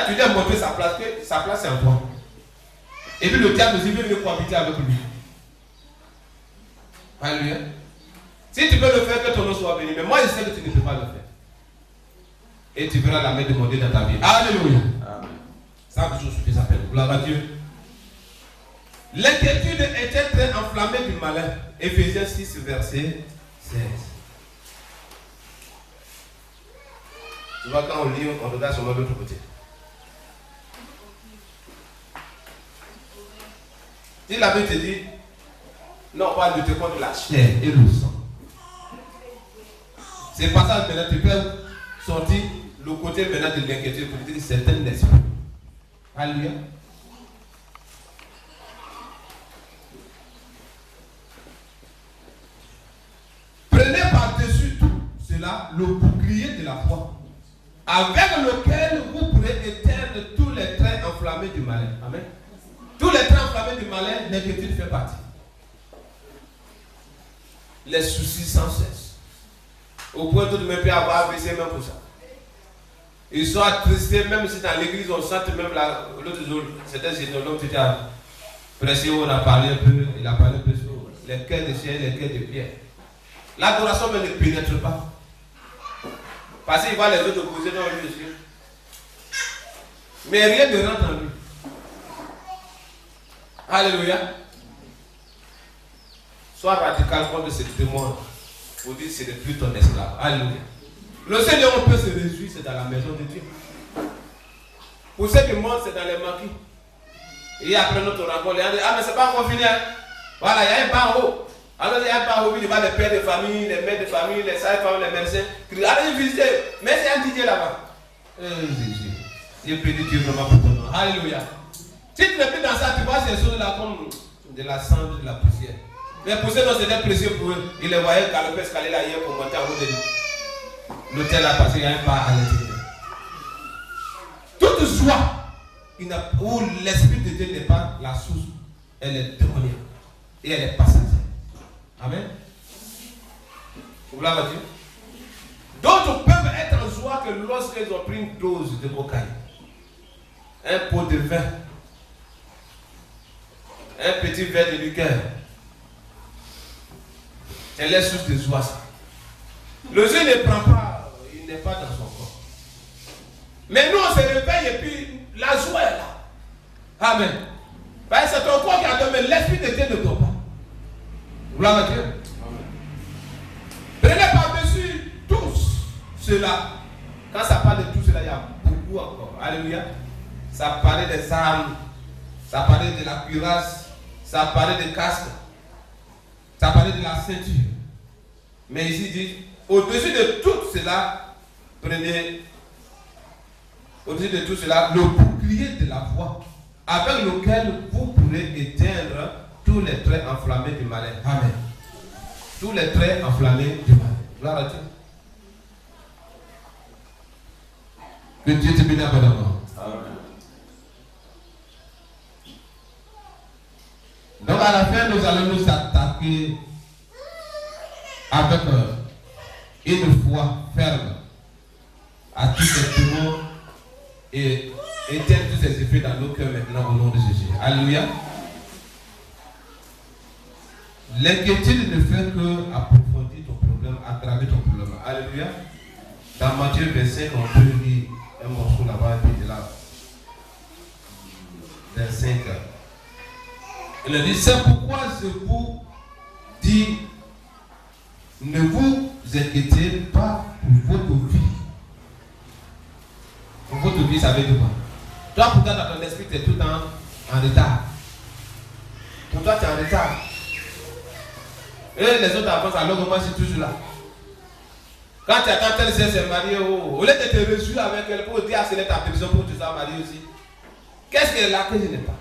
Speaker 1: Tu lui as montré sa place, que sa place est en toi. Et puis le diable aussi veut venir cohabiter avec lui. Alléluia. Si tu peux le faire, que ton nom soit béni. Mais moi, je sais que tu ne peux pas le faire. Et tu verras la main demander dans ta vie. Alléluia. Amen. Ça, je suis sa peine. Gloire à Dieu. L'inquiétude était très enflammée du malin. Éphésiens 6, verset 16. Tu vois, quand on lit, on regarde sur l'autre côté. Si la Bible te dit, non, on va lutter contre la chair et le sang. C'est pas ça maintenant, tu peux sortir le côté maintenant de l'inquiétude pour dire que c'est un esprit. Alléluia. le bouclier de la foi, avec lequel vous pourrez éteindre tous les traits enflammés du malin. Amen. Tous les traits enflammés du malin, l'inquiétude fait partie. Les soucis sans cesse. Au point où tu ne peux pas avoir AVC même pour ça. Ils sont attristés, même si dans l'église on sent même l'autre jour, c'était un génologue qui était pressé, on a parlé un peu, il a parlé un peu sur les cœurs de chien, les cœurs de pierre. L'adoration même ne pénètre pas. Parce qu'il voit les autres opposés dans lui aussi. Mais rien ne rentre en lui. Alléluia. Sois radical contre ce témoin pour dire que ce n'est plus ton esclave. Alléluia. Le Seigneur, on peut se réjouir, c'est dans la maison de Dieu. Pour ceux qui montent, c'est dans les maquis. Et après notre rencontre, ils disent, ah mais c'est pas encore fini. Hein? Voilà, il y a un banc en haut. Alors il y a un banc en haut, il y a les pères de famille, les mères de famille, les sages-femmes, les médecins. Allez visiter, mais c'est un DJ là-bas. Dieu bénit Dieu vraiment pour ton nom. Alléluia. Si tu n'es plus dans ça, tu vois ces choses-là comme de la cendre, de la poussière. Mais pour ceux dont c'était précieux pour eux, ils les voyaient galoper, escalader là hier pour monter en haut de l'hôtel là parce qu'il y a un pas à l'intérieur. Toute joie où l'Esprit de Dieu n'est pas la source, elle est démoniaque et elle est passagère. Amen. Gloire à Dieu. D'autres peuvent être en joie que lorsqu'ils ont pris une dose de cocaïne, un pot de vin, un petit verre de liqueur. Elle est source de joie. Le Dieu ne prend pas, il n'est pas dans son corps. Mais nous on se réveille et puis la joie est là. Amen. Ben, c'est ton corps qui a donné, mais l'Esprit de Dieu ne dort pas. Gloire à Dieu. Amen. Prenez par-dessus tous cela. Quand ça parle de tout cela, il y a beaucoup encore. Alléluia. Ça parlait des armes, ça parlait de la cuirasse, ça parlait des casques, ça parlait de la ceinture. Mais ici il dit, au-dessus de tout cela, prenez, au-dessus de tout cela, le bouclier de la foi, avec lequel vous pourrez éteindre tous les traits enflammés du malin. Amen. Tous les traits enflammés du malin. Gloire à Dieu. Que Dieu te bénisse abondamment. Amen. Donc à la fin, nous allons nous attaquer avec une foi ferme à tous ces démons et éteindre tous ces effets dans nos cœurs maintenant au nom de Jésus. Alléluia. L'inquiétude ne fait que approfondir ton problème, aggraver ton problème. Alléluia. Dans Matthieu 25, on peut lire un morceau là-bas et de là. 25. Il a dit, c'est pourquoi je vous dis, ne vous inquiétez pas pour votre vie. Pour votre vie, ça veut dire quoi? Toi, pourtant, dans ton esprit, tu es tout le temps en retard. Pour toi, tu es en retard. Et les autres avancent, alors que moi, je suis toujours là. Quand tu attends telle sœur s'est mariée, au lieu de te réjouir avec elle pour dire que c'est ta personne pour que tu sois marié aussi, qu'est-ce qu'elle a que je n'ai pas?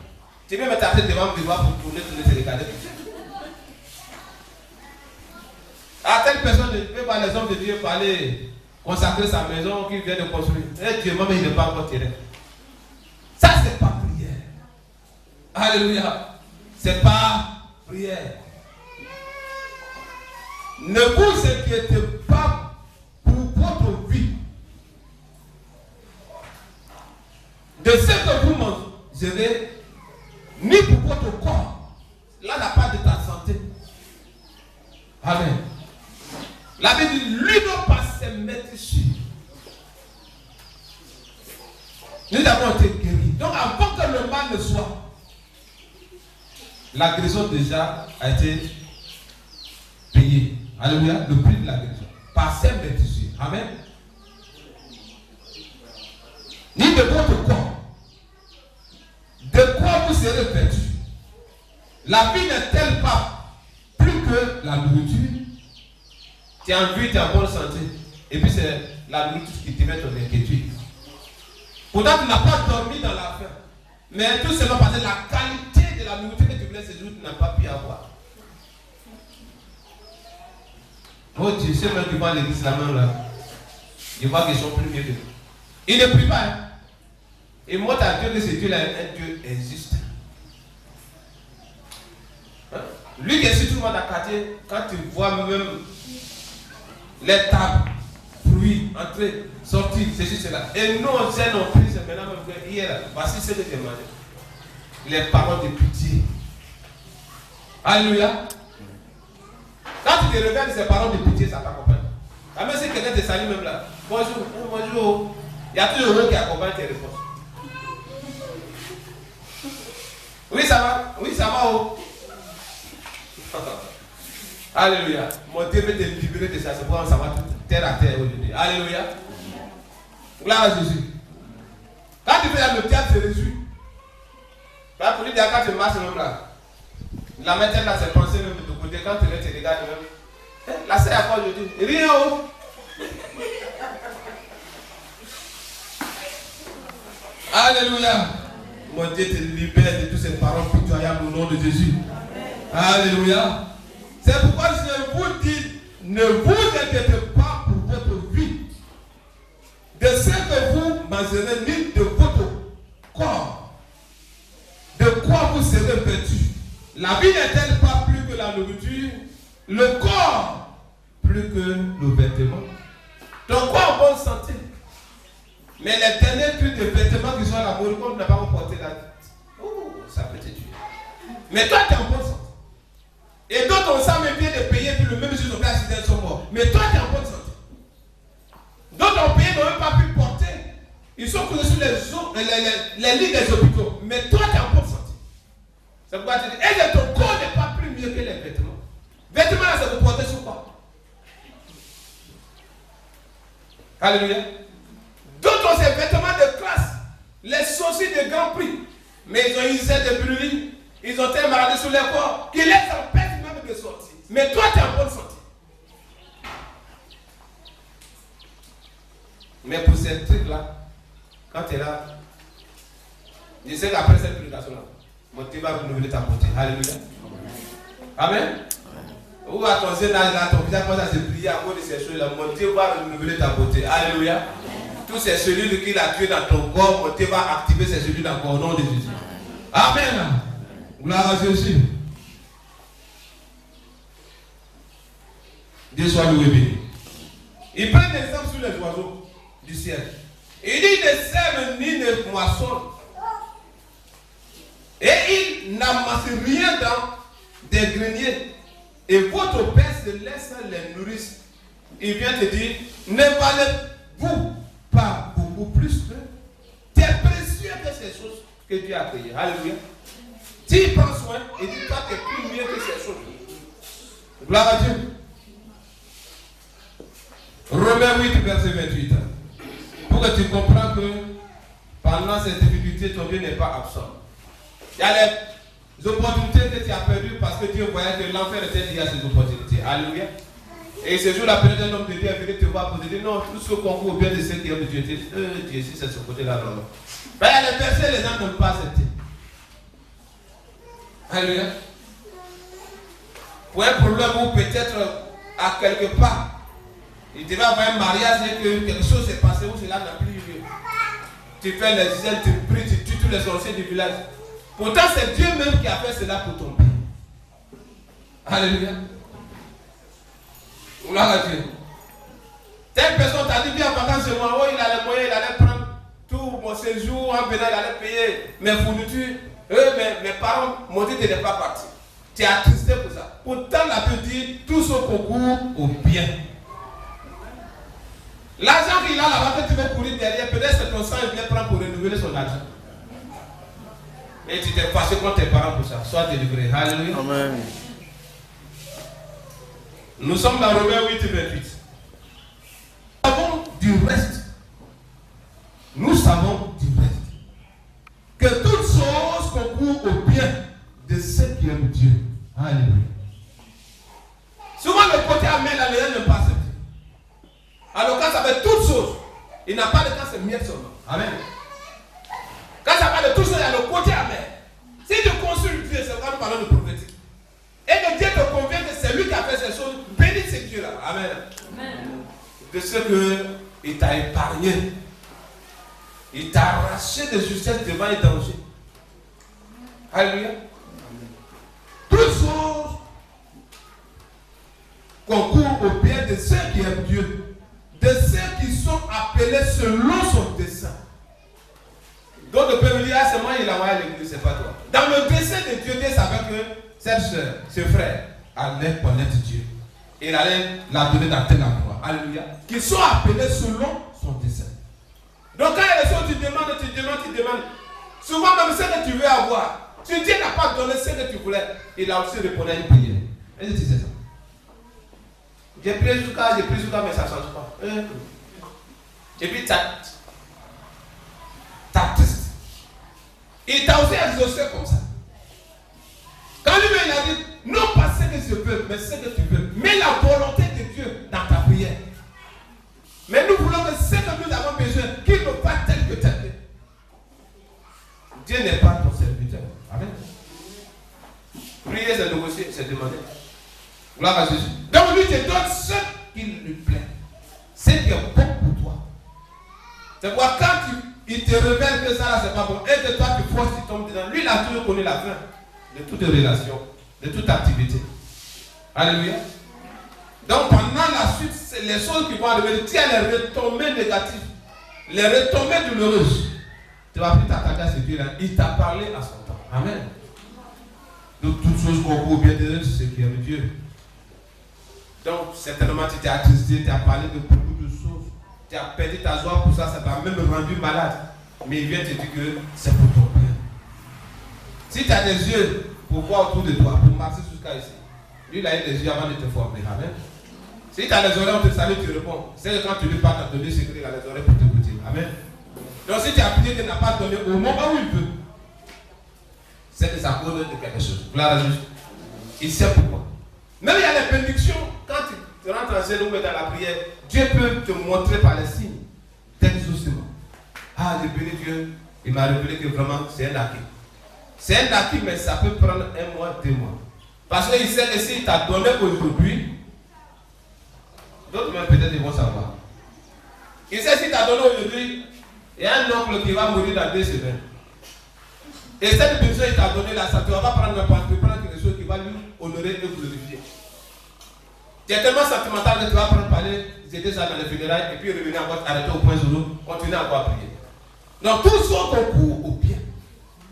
Speaker 1: Tu peux me taper devant le miroir pour tourner, se regarder. À telle personne ne peut pas les hommes de Dieu parler, consacrer sa maison qu'il vient de construire. Et Dieu, même il n'est pas encore tiré. Ça, c'est pas prière. Alléluia. C'est pas prière. Ne vous inquiétez pas pour votre vie. De ce que vous mangerez, ni pour votre corps. Là, n'a pas de ta santé. Amen. La Bible dit, lui non pas se mettre ici. Nous avons été guéris. Donc, avant que le mal ne soit, la guérison déjà a été payée. Alléluia. Le prix de la guérison. Par ses médecins. Amen. Ni de votre corps. De quoi vous serez vêtus? La vie n'est-elle pas plus que la nourriture? Tu es en vie, tu es en bonne santé. Et puis c'est la nourriture qui te met ton inquiétude. Pourtant, tu n'as pas dormi dans la faim. Mais tout cela parce que la qualité de la nourriture que tu voulais ce jour, tu n'as pas pu avoir. Oh Dieu, c'est même qui va à l'église la main là. ils voient qu'ils sont plus mieux que nous. Ils ne prient pas. Hein. Ils montrent à Dieu que c'est Dieu, un Dieu injuste. Hein? Lui qui est sur tout le monde à quartier, quand tu vois même les tables, fruits, entrer, sortir, ceci, cela. Et nous, on sait non plus, c'est maintenant même que hier, voici ce que j'ai mangé. Les paroles de pitié. Alléluia. Quand tu te réveilles de ces paroles de pitié, ça t'accompagne. Quand même si quelqu'un te salue même là, bonjour, bonjour. Il y a toujours un qui accompagne tes réponses. Oui, ça va. Oui, ça va. Oh. Alléluia. Mon Dieu veut te libérer de ça. C'est pourquoi ça va tout terre à terre aujourd'hui. Alléluia. Gloire à Jésus. Quand tu fais le théâtre, tu te réjouis. Pour lui dire, quand tu marches même là, la maîtresse là, c'est pensée même de ton côté. Quand tu te regardes même, là c'est à quoi aujourd'hui? Rien haut. Alléluia. Mon Dieu te libère de toutes ces paroles pitoyables au nom de Jésus. Alléluia. C'est pourquoi je vous dis, ne vous inquiétez pas pour votre vie, de ce que vous mangerez, ni de votre corps, de quoi vous serez vêtus. La vie n'est-elle pas plus que la nourriture, le corps plus que le vêtement? Ton corps en bonne santé. Mais les derniers cris de vêtements qui sont à la mode, comme tu n'as pas porté la tête, oh, ça peut te tuer. Mais toi, tu es en bonne santé. Et d'autres ont ça même bien de payer, puis le même jour, ils ont accident, ils sont morts. Mais toi, tu es en bonne santé. D'autres ont payé, n'ont même pas pu porter. Ils sont couchés sur les lits des hôpitaux. Mais toi, tu es en bonne santé. C'est pourquoi tu dis, et ton corps n'est pas plus mieux que les vêtements. Vêtements, là, c'est pour porter sur quoi? Alléluia. D'autres ont ces vêtements de classe, les saucisses de grand prix. Mais ils ont une scène de brûlis, ils ont tellement maladie sur les corps qu'ils les empêchent même de sortir. Mais toi, tu es en bonne santé. Mais pour ces trucs-là, quand tu es là, je sais qu'après cette prédication-là, mon Dieu va renouveler ta beauté. Alléluia. Amen. Ou à ton jeune âge, là, ton visage commence à se plier à cause de ces choses-là, mon Dieu va renouveler ta beauté. Alléluia. Tous ces cellules qu'il a tuées dans ton corps, mon Dieu va activer ces cellules encore au nom de Jésus. Amen. Gloire à Jésus. Dieu soit loué béni. Il prend un exemple sur les oiseaux du ciel. Il dit ne sème ni ne moissonne. Et il n'amasse rien dans des greniers. Et votre Père céleste les nourrisse. Il vient te dire, ne valez-vous pas beaucoup plus que tu es précieux que ces choses que Dieu a créées. Alléluia. Tu y prends soin et dis toi tu es plus mieux que ces choses. Gloire à Dieu. Romains 8, verset 28. Pour que tu comprennes que pendant ces difficultés, ton Dieu n'est pas absent. Il y a les opportunités que tu as perdues parce que Dieu voyait que l'enfer était lié à ces opportunités. Alléluia. Et ce jour-là, peut-être un homme de Dieu est venu te voir pour te dire non, tout ce qu'on concourt au bien de ceux qui ont de Dieu. Dieu, si c'est ce côté-là, non. Ben, il y a les versets, les gens n'ont pas accepté. Alléluia. Pour un problème où peut-être à quelque part, il devait avoir un mariage et que quelque chose s'est passé où cela n'a plus eu lieu. Tu fais les ailes, tu pries, tu tues tous les sorciers du village. Pourtant, c'est Dieu même qui a fait cela pour ton père. Alléluia. Gloire à Dieu. Telle personne t'a dit, viens en vacances chez moi. Oh, il a les moyens, il allait prendre tout mon séjour en venant, il allait payer mes fournitures. Mes parents m'ont dit que tu n'es pas parti. Tu es attristé pour ça. Pourtant, la Bible dit, tout ce concourt au bien. L'argent qu'il a là-bas, que tu veux courir derrière, peut-être c'est ton sang, il vient prendre pour renouveler son argent. Et tu t'es fâché contre tes parents pour ça. Sois délivré. Alléluia. Amen. Nous sommes dans Romains 8 et 28. Nous savons du reste. Nous savons du reste. Que toutes choses concourent au bien de ceux qui aiment Dieu. Alléluia. Souvent le côté amen, là, les gens n'aiment pas accepter. Alors quand ça fait toutes choses, il n'a pas de temps, c'est mieux seulement. Amen. Quand ça parle de tout ça, il y a le côté amen. Si tu consultes Dieu, c'est quand nous parlons de prophétique. Et que Dieu te convainc que c'est lui qui a fait ces choses, bénis ce Dieu-là. Amen. Amen. De ce que Il t'a épargné. Il t'a arraché de justesse devant les dangers. Alléluia. Toutes choses concourent au bien de ceux qui aiment Dieu, de ceux qui sont appelés selon son dessein. Donc on peut me dire, ah c'est moi, il a envoyé à l'église, c'est pas toi. Dans le dessein de Dieu, Dieu savait que cette soeur, ce frère, allait connaître Dieu. Il allait la donner dans tel endroit. Alléluia. Qui sont appelés selon son dessein. Donc quand il y a des choses, tu demandes. Souvent même ce que tu veux avoir. Si Dieu n'a pas donné ce que tu voulais, il a aussi répondu à une prière. Est-ce que tu sais ça? J'ai pris jusqu'à, mais ça ne change pas. Et puis t'as triste. Il t'a aussi exaucé comme ça. Quand lui-même il a dit, non pas ce que je veux, mais ce que tu veux. Mets la volonté de Dieu dans ta prière. Mais nous voulons que ce que nous avons besoin, qu'il ne fasse tel que tel. Dieu n'est pas ton serviteur. Amen. Prier, c'est négocier, c'est demander. Gloire à Jésus. Donc lui te donne ce qu'il lui plaît. Ce qui est bon pour toi. C'est pourquoi quand il te révèle que ça là c'est pas bon, et que toi tu forces, tu tombes dedans. Lui il a toujours connu la fin de toute relation, de toute activité. Alléluia. Donc pendant la suite, c'est les choses qui vont arriver, tu as les retombées négatives, les retombées douloureuses. Tu vas plus t'attaquer à ce Dieu là. Il t'a parlé à son temps. Amen. Donc toutes choses concourent bien de ce qui aime Dieu. Donc certainement tu t'es attristé, tu as parlé de beaucoup de choses. Tu as perdu ta joie pour ça, ça t'a même rendu malade. Mais il vient te dire que c'est pour ton bien. Si tu as des yeux pour voir autour de toi, pour marcher jusqu'à ici, lui il a eu des yeux avant de te former. Amen. Si tu as les oreilles, on te salue, tu réponds. C'est que quand tu lui parles, tu as donné ce qu'il a les oreilles pour t'écouter. Amen. Donc si tu as prié qu'il n'a pas donné au moment où il veut, c'est que ça cause de quelque chose. Gloire à Dieu. Il sait pourquoi. Même il y a les bénédictions, quand tu rentres en zéro ou dans la prière, Dieu peut te montrer par les signes d'exaucement. Ah, j'ai béni Dieu, il m'a révélé que vraiment c'est un acquis. C'est un acquis, mais ça peut prendre 1 mois, 2 mois. Parce qu'il sait que s'il t'a donné aujourd'hui, d'autres même peut-être ils vont savoir. Il sait que s'il t'a donné aujourd'hui, il y a un oncle qui va mourir dans 2 semaines. Et cette bénédiction qu'il t'a donné là, ça ne va pas prendre n'importe quoi, prendre quelque chose qui va lui honorer et glorifier. Tu es tellement sentimental que tu vas prendre parler, j'étais ça dans les funérailles, et puis revenir encore, arrêter au point zéro, continuer encore à prier. Donc tout ça concourt au bien.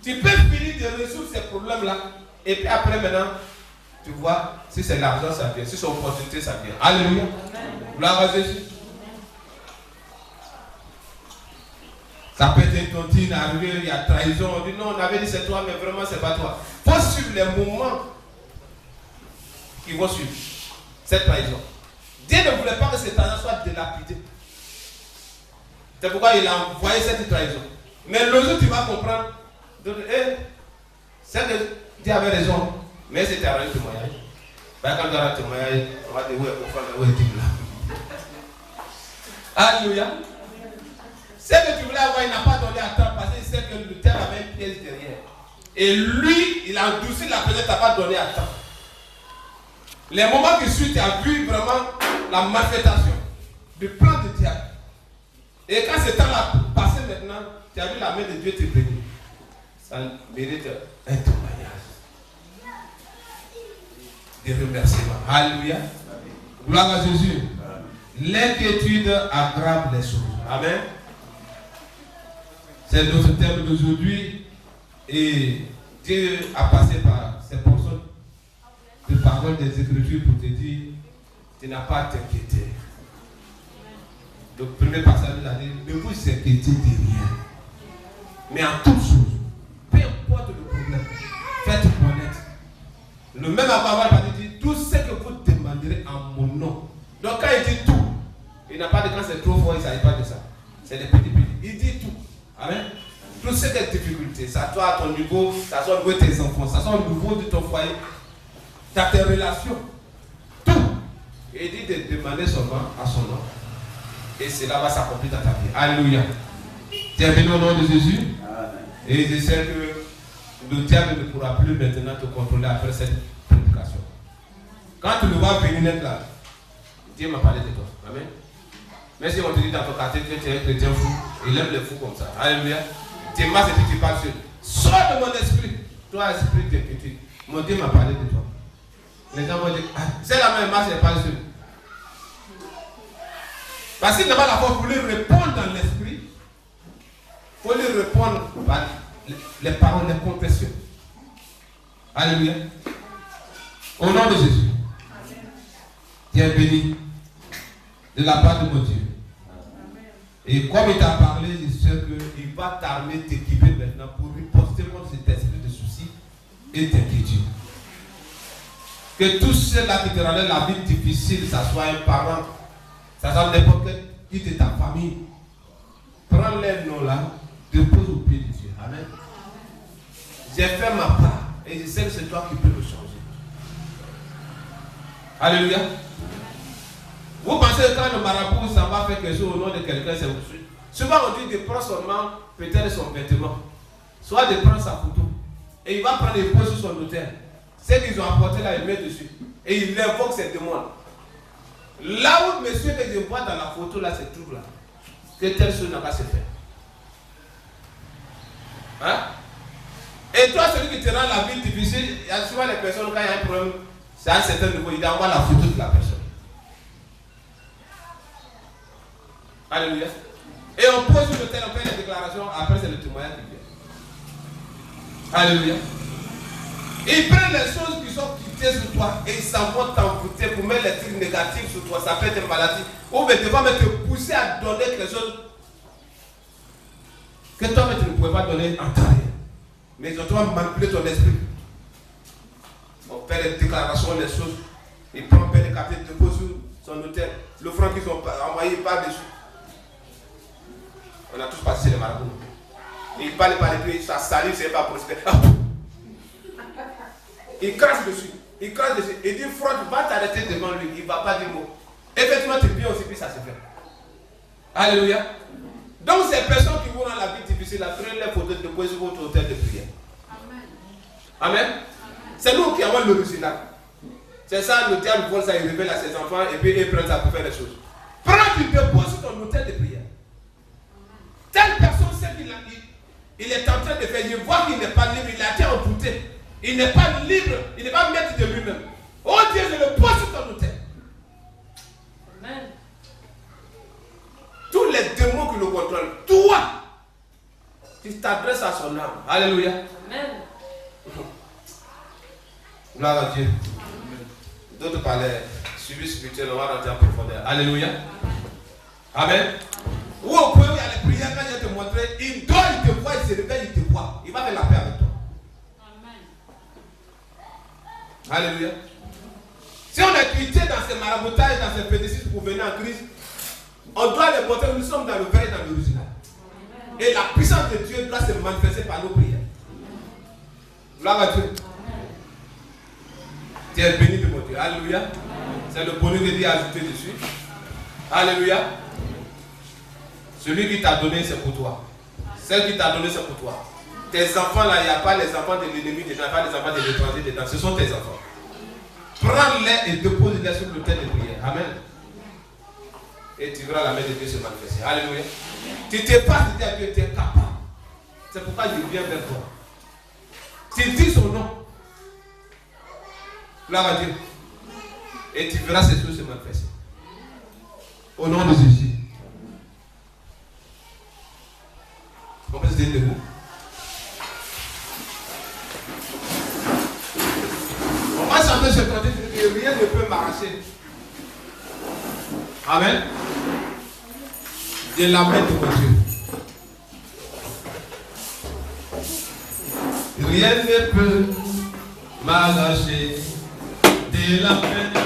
Speaker 1: Tu peux finir de résoudre ces problèmes-là, et puis après maintenant, tu vois, si c'est l'argent, ça vient, si c'est l'opportunité, ça vient. Alléluia. Gloire à Jésus. Ça peut être une tontine arrivée, il y a trahison, on dit non, on avait dit c'est toi, mais vraiment c'est pas toi. Il faut suivre les moments qui vont suivre cette trahison. Dieu ne voulait pas que cette trahison soit délapidée. C'est pourquoi il a envoyé cette trahison. Mais le jour tu vas comprendre, c'est que Dieu avait raison, mais c'était un témoignage. Quand tu auras un témoignage, on va dire où est-il là. Alléluia. Ce que tu voulais avoir, il n'a pas donné à temps parce qu'il sait que le terre avait une pièce derrière. Et lui, il a endurci la pièce, il n'a pas donné à temps. Les moments qui suivent, tu as vu vraiment la manifestation du plan de diable. Et quand ce temps-là passé maintenant, tu as vu la main de Dieu te bénir. Ça mérite un témoignage. Des remerciements. Alléluia. Gloire à Jésus. L'inquiétude aggrave les choses. Amen. C'est notre thème d'aujourd'hui et Dieu a passé par ces portions de paroles des Écritures pour te dire tu n'as pas à t'inquiéter. Le premier passage il a dit ne vous inquiétez de rien, mais en toutes choses, peu importe le problème, faites connaître. Le même Abraham a dit tout ce que vous demanderez en mon nom. Donc quand il dit tout, il n'a pas de quand c'est trop fort, il ne s'agit pas de ça. C'est des petits. Il dit tout. Amen. Tout ce qui est difficulté, ça soit à ton niveau, ça soit au niveau de tes enfants, ça soit au niveau de ton foyer, dans tes relations, tout. Et il dit de demander seulement à son nom. Et cela va s'accomplir dans ta vie. Alléluia. Tu es venu au nom de Jésus. Et je sais que le diable ne pourra plus maintenant te contrôler après cette prédication. Quand tu le vois venir là, Dieu m'a parlé de toi. Amen. Mais si on te dit dans ton quartier que tu es un chrétien fou, il aime les fous comme ça. Alléluia. Tu es masses et puis tu parles seul. Sors de mon esprit. Toi, esprit d'inquiétude. Mon Dieu m'a parlé de toi. Les gens vont dire, ah, c'est la même masse, elle parle seul. Parce qu'il n'a pas la force pour lui répondre dans l'esprit. Il faut lui répondre par les paroles, les confessions. Alléluia. Au nom de Jésus. Tu es béni de la part de mon Dieu. Et comme il t'a parlé, je sais qu'il va t'armer, t'équiper maintenant pour riposter contre cet esprit de soucis et d'inquiétude. Que tout cela qui te rendait la vie difficile, ça soit un parent, ça soit n'importe qui de ta famille, prends les noms là, dépose au pied de Dieu. Amen. J'ai fait ma part et je sais que c'est toi qui peux le changer. Alléluia. Vous pensez que quand le marabout ça va faire quelque chose au nom de quelqu'un, c'est vous. Souvent on dit de prendre seulement peut-être son vêtement, soit de prendre sa photo. Et il va prendre les pots sur son autel. Ce qu'ils ont apporté là, il met dessus. Et il invoque cette demande. Là où monsieur que je vois dans la photo là, c'est tout là. Que telle chose n'a pas se faire. Hein? Et toi, celui qui te rend la vie difficile, il y a souvent les personnes, quand il y a un problème, c'est à un certain niveau, il envoie la photo de la personne. Alléluia. Et on pose sur le terrain, on fait les déclarations, après c'est le témoignage qui vient. Alléluia. Il prend les choses qui sont quittées sur toi et il s'en va t'envoûter pour mettre les trucs négatifs sur toi. Ça peut être une maladie. Ou bien tu vas te pousser à donner quelque chose que toi-même tu ne pouvais pas donner en temps réel. Mais ils ont toi manipuler ton esprit. On fait les déclarations, les choses. Il prend un peu de café, il dépose sur son hôtel. Le franc qu'ils ont envoyé par-dessus. On a tous passé les marabouts. Il parle par les pieds, ça salive, c'est pas prospère. Il crache dessus. Il crache dessus. Il dit, Front, va t'arrêter devant lui. Il ne va pas dire mot. Effectivement, tu viens aussi, puis ça se fait. Alléluia. Donc, ces personnes qui vont dans la vie difficile, prenez les photos de poser sur votre hôtel de prière. Amen. Amen. C'est nous qui avons l'original. C'est ça, le diable vole ça, il révèle à ses enfants et puis il prend ça pour faire les choses. Prends, tu te poses sur ton hôtel de prière. Telle personne sait qu'il est en train de faire, je vois qu'il n'est pas libre, il a été embouté. Il n'est pas libre, il n'est pas maître de lui-même. Oh Dieu, je le pose sur ton hôtel. Amen. Tous les démons qui le contrôlent, toi, tu t'adresses à son âme. Alléluia. Amen. Gloire à Dieu. D'autres parlaient, suivi spirituel, on va rentrer en profondeur. Alléluia. Amen. Ou au point où il y a les prières, quand je vais te montrer, il dort, il te voit, il se réveille, il te voit. Il va faire la paix avec toi. Alléluia. Si on est quitté dans ces maraboutages, dans ces pédicides pour venir en crise, on doit les montrer, nous sommes dans le vrai et dans l'original. Et la puissance de Dieu doit se manifester par nos prières. Gloire à Dieu. Tu es béni de mon Dieu. Alléluia. C'est le bonheur de Dieu ajouté dessus. Alléluia. Celui qui t'a donné, c'est pour toi. Celle qui t'a donné, c'est pour toi. Tes enfants là, il n'y a pas les enfants de l'ennemi dedans, pas les enfants de l'étranger dedans. Ce sont tes enfants. Prends-les et dépose-les sur le terre de prière. Amen. Et tu verras la main de Dieu se manifester. Alléluia. Tu t'es pas dit à Dieu, tu es capable. C'est pourquoi je viens vers toi. Tu dis son nom. Gloire à Dieu. Et tu verras ces choses se manifester. Au nom de Jésus. On peut se dire debout. On va chanter ce cantique que rien ne peut m'arracher. Amen. De la main de mon Dieu. Rien ne peut m'arracher de la main de mon Dieu.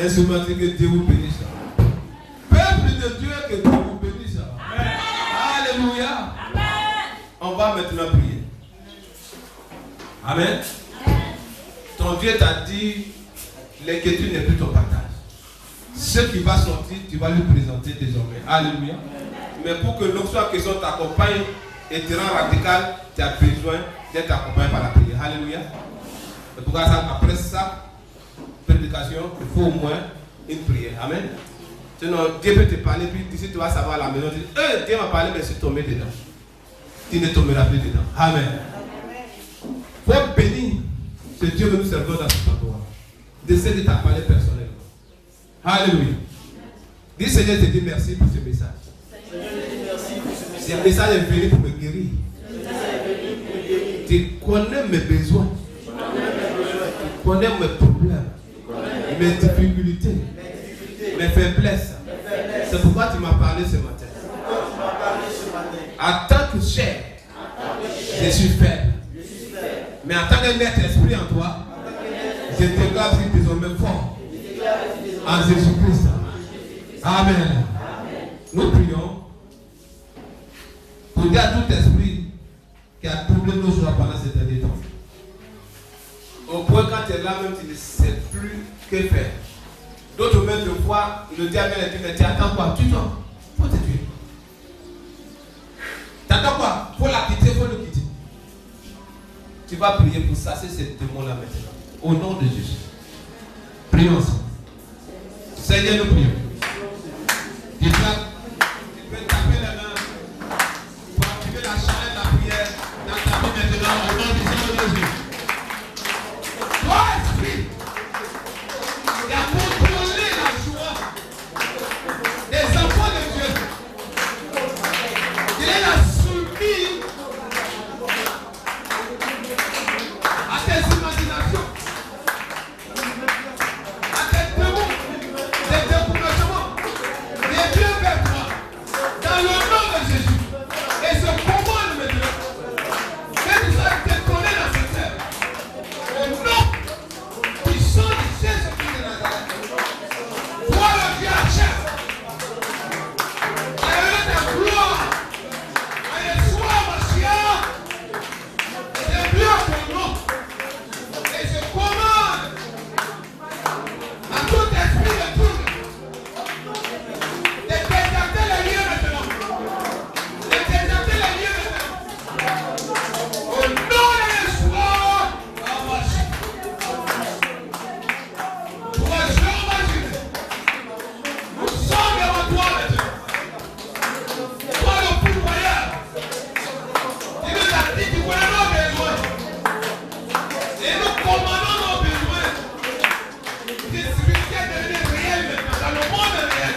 Speaker 1: Laissez-moi dire que Dieu vous bénisse. Peuple de Dieu, que Dieu vous bénisse. Alléluia. On va maintenant prier. Amen. Ton Dieu t'a dit, l'écriture n'est plus ton partage. Ce qui va sortir, tu vas lui présenter désormais. Alléluia. Mais pour que l'onction en question t'accompagne et te rend radical, tu as besoin d'être accompagné par la prière. Alléluia. Et pourquoi ça, après ça, prédication, il faut au moins une prière. Amen. Sinon, Dieu peut te parler, puis d'ici tu vas savoir à la maison, Dieu m'a parlé, mais je suis tombé dedans. Tu ne tomberas plus dedans. Amen. Il faut bénir ce Dieu que nous servons dans ce endroit. D'essayer de t'en parler personnellement. Alléluia. Dis Seigneur, je te dis merci pour ce message. Ce message est venu pour me guérir. Tu connais mes besoins. Tu connais mes problèmes. Mes difficultés. Mes faiblesses. C'est pourquoi tu m'as parlé ce matin. En tant que chair, je suis faible. Mais en tant que maître esprit en toi, je te déclare désormais fort. En Jésus-Christ. Amen. Nous prions pour dire à tout esprit qui a troublé nos joies pendant ces derniers temps. Au point quand tu es là même, tu ne sais plus que faire. D'autres même de fois, le diable a dit, mais tu attends quoi? Tu dois. Faut te tuer. Tu attends quoi? Faut la quitter, faut le quitter. Tu vas prier pour chasser ces démons-là maintenant. Au nom de Jésus. Prions ensemble. Seigneur, nous prions. Tu peux taper la main pour activer la chaleur de la prière dans ta vie maintenant au nom du Seigneur Jésus. Toi, esprit, qui a contrôlé la joie des enfants de Dieu, il est la soumis à tes imaginations, à tes démons, des découragements, des dieux vers toi, dans le nom de Jésus. Et ce commande maintenant que tu sois détonné dans cette terre. Au nom puissant de Jésus-Christ de Nazareth. Toi le vieux chef, ayez ta gloire, ayez soin ma chien, c'est bien ton nom. Et je commande à tout esprit de trouble de déserter les lieux maintenant. De déserter les lieux maintenant. Au nom de Yeshua, Hamashiach. Pour Yeshua Hamashiach, nous sommes devant toi maintenant. Toi le pourvoyeur. Tu nous as dit, tu connais nos besoins. Et nous commandons nos besoins. Distribuer de vie réelle maintenant, dans le monde réel.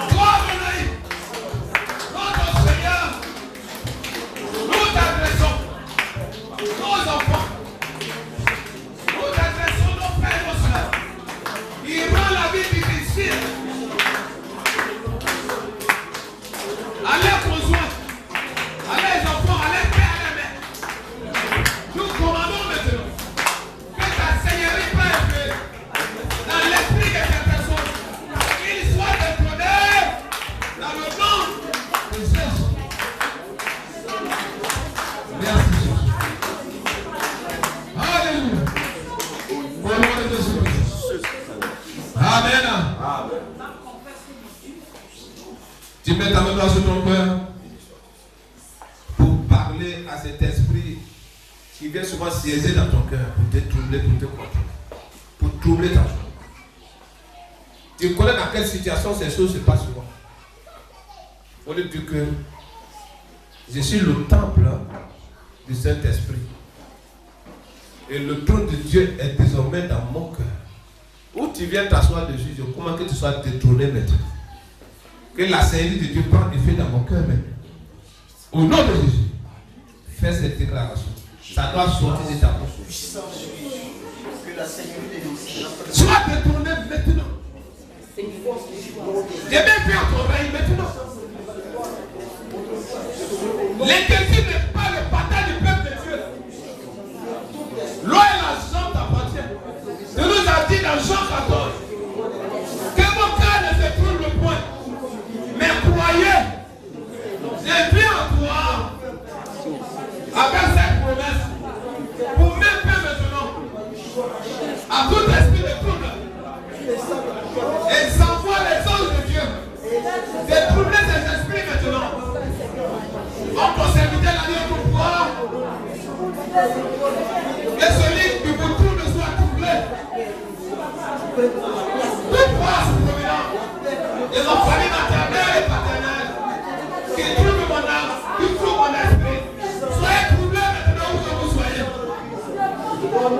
Speaker 1: Toi, Benaï, notre Seigneur, nous t'adressons nos enfants, nous t'adressons nos frères et nos soeurs. Il rend la vie difficile à leurs conjoints, à leurs enfants, à leurs pères, à leurs mères. Nous commandons maintenant que ta seigneurie prenne dans l'esprit de cette personne, qu'il soit détrôné dans le nom de Jésus. Merci Jésus. Alléluia. Au nom de Jésus. Amen. Tu mets ta main sur ton cœur pour parler à cet esprit qui vient souvent siéger dans ton cœur pour te troubler, pour te contrôler, pour troubler ta joie. Tu connais dans quelle situation ces choses se passent souvent. On lui dit que je suis le temple du Saint-Esprit. Et le trône de Dieu est désormais dans mon cœur. Où tu viens t'asseoir dessus, je commande que tu sois détrôné maintenant. Que la seigneurie de Dieu prenne effet dans mon cœur maintenant. Au nom de Jésus, fais cette déclaration. Ça doit sortir de ta bouche. Sois détourné maintenant. Je vais faire ton règne maintenant. L'interdit n'est pas le partage du peuple de Dieu. L'eau et la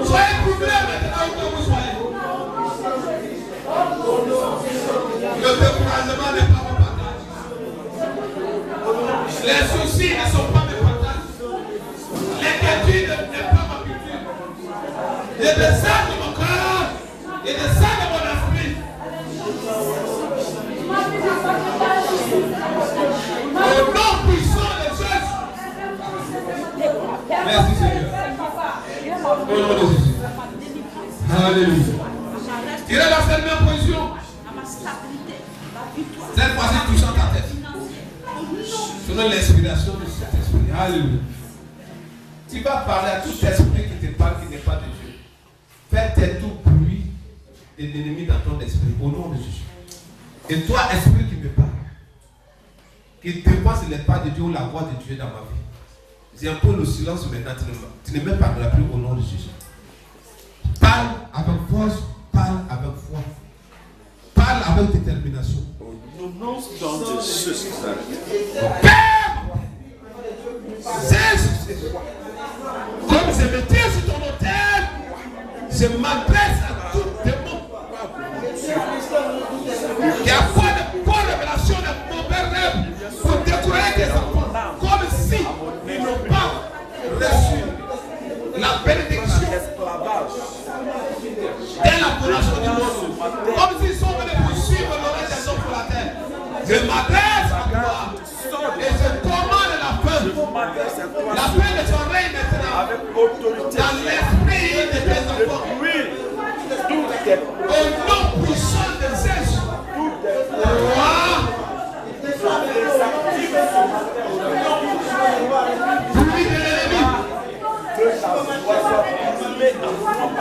Speaker 1: Soyez troublés maintenant où que vous soyez. Le découragement n'est pas mon partage. Les soucis ne sont pas mes partages. L'inquiétude n'est pas ma culture. Il y a des âmes de mon cœur. Il y a des âmes de mon esprit. Au nom puissant de Jésus. Merci Seigneur. Au nom de Jésus. Alléluia. Tirez la seule même position. Cette fois-ci, touchant ta tête. Selon l'inspiration de cet esprit. Alléluia. Tu vas parler à tout esprit qui te parle qui n'est pas de Dieu. Fais tes tout bruit de l'ennemi dans ton esprit. Au nom de Jésus. Et toi, esprit qui me parle, qui te pense qu'il n'est pas de Dieu ou la voix de Dieu dans ma vie. J'impose le silence maintenant. Tu ne me parleras plus au nom de Jésus. Parle avec force, parle avec foi. Parle avec détermination.
Speaker 2: Au nom de Jésus.
Speaker 1: Comme je me tiens sur ton autel, je m'adresse à tout démon qui a foi de bonne révélation de mon père pour détruire tes enfants, comme si ils n'ont pas reçu la bénédiction dès la fondation du monde, comme s'ils sont venus poursuivre le reste des hommes sur la terre. Je m'adresse à toi et je commande la fin de ton règne maintenant
Speaker 2: Avec autorité.
Speaker 1: dans l'esprit de tes enfants. Au nom puissant de Jésus. Bruit de l'ennemi.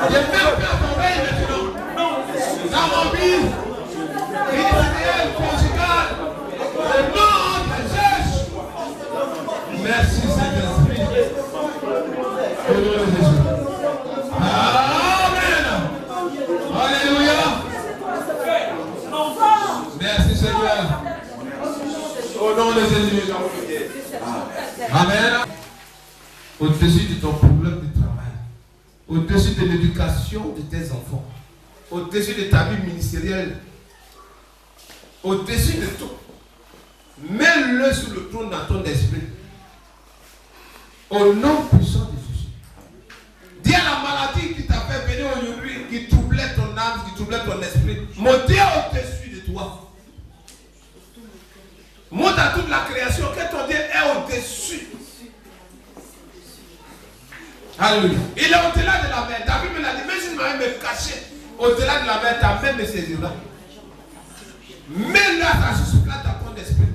Speaker 1: Je mets à ton règne maintenant dans mon vie ministériel, conjugal. Au nom de Jésus. Merci Saint-Esprit. Au nom de Jésus. Amen. Alléluia. Merci Seigneur. Au nom de Jésus. Amen. Au-dessus de ton problème de travail, au-dessus de l'éducation de tes enfants, au-dessus de ta vie ministérielle, au-dessus de tout, mets-le sur le trône dans ton esprit. Au nom puissant de Jésus. Dis à la maladie qui t'a fait venir aujourd'hui, qui troublait ton âme, qui troublait ton esprit, monte au-dessus de toi. Monte à toute la création, que ton Dieu est au-dessus. Alléluia. Il est au-delà de la mer. David me l'a dit, même si je m'avais me caché au-delà de la mer, ta main me saisira. Mets-le à ta soufflante à ton esprit.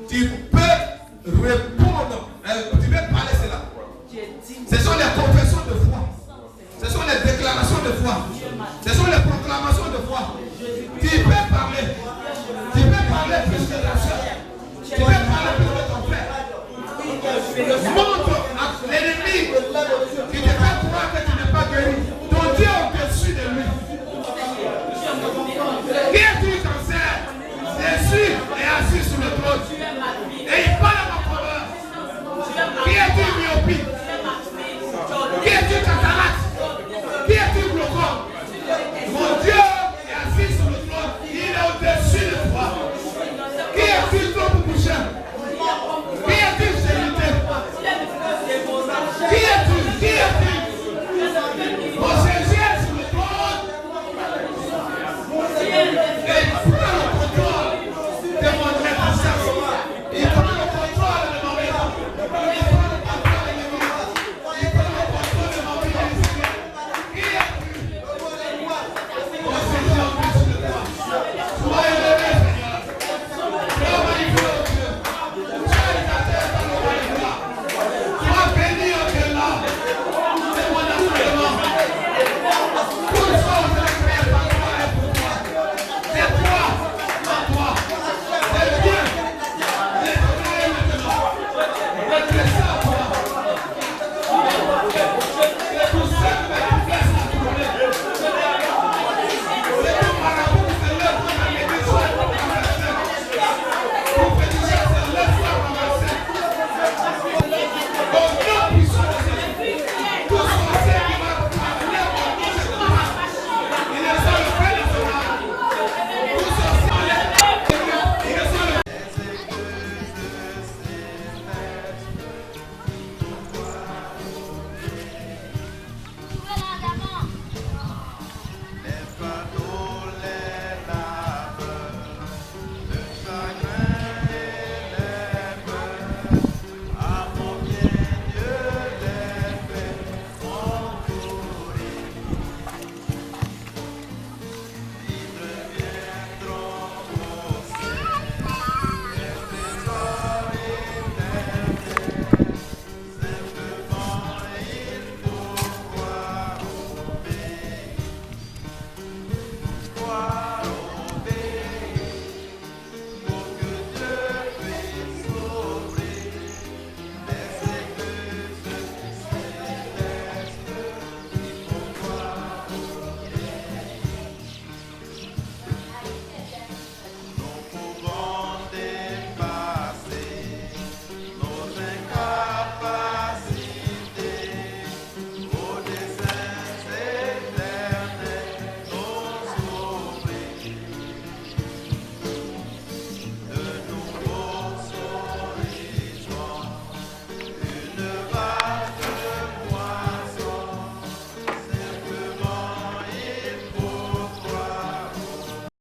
Speaker 1: Tu peux répondre, tu peux parler cela. Ce sont les confessions de foi. Ce sont les déclarations de foi. Ce sont les proclamations de foi. Tu peux parler. Tu peux parler plus que ta soeur. Tu peux parler plus que ton frère. Montre à l'ennemi qui te fait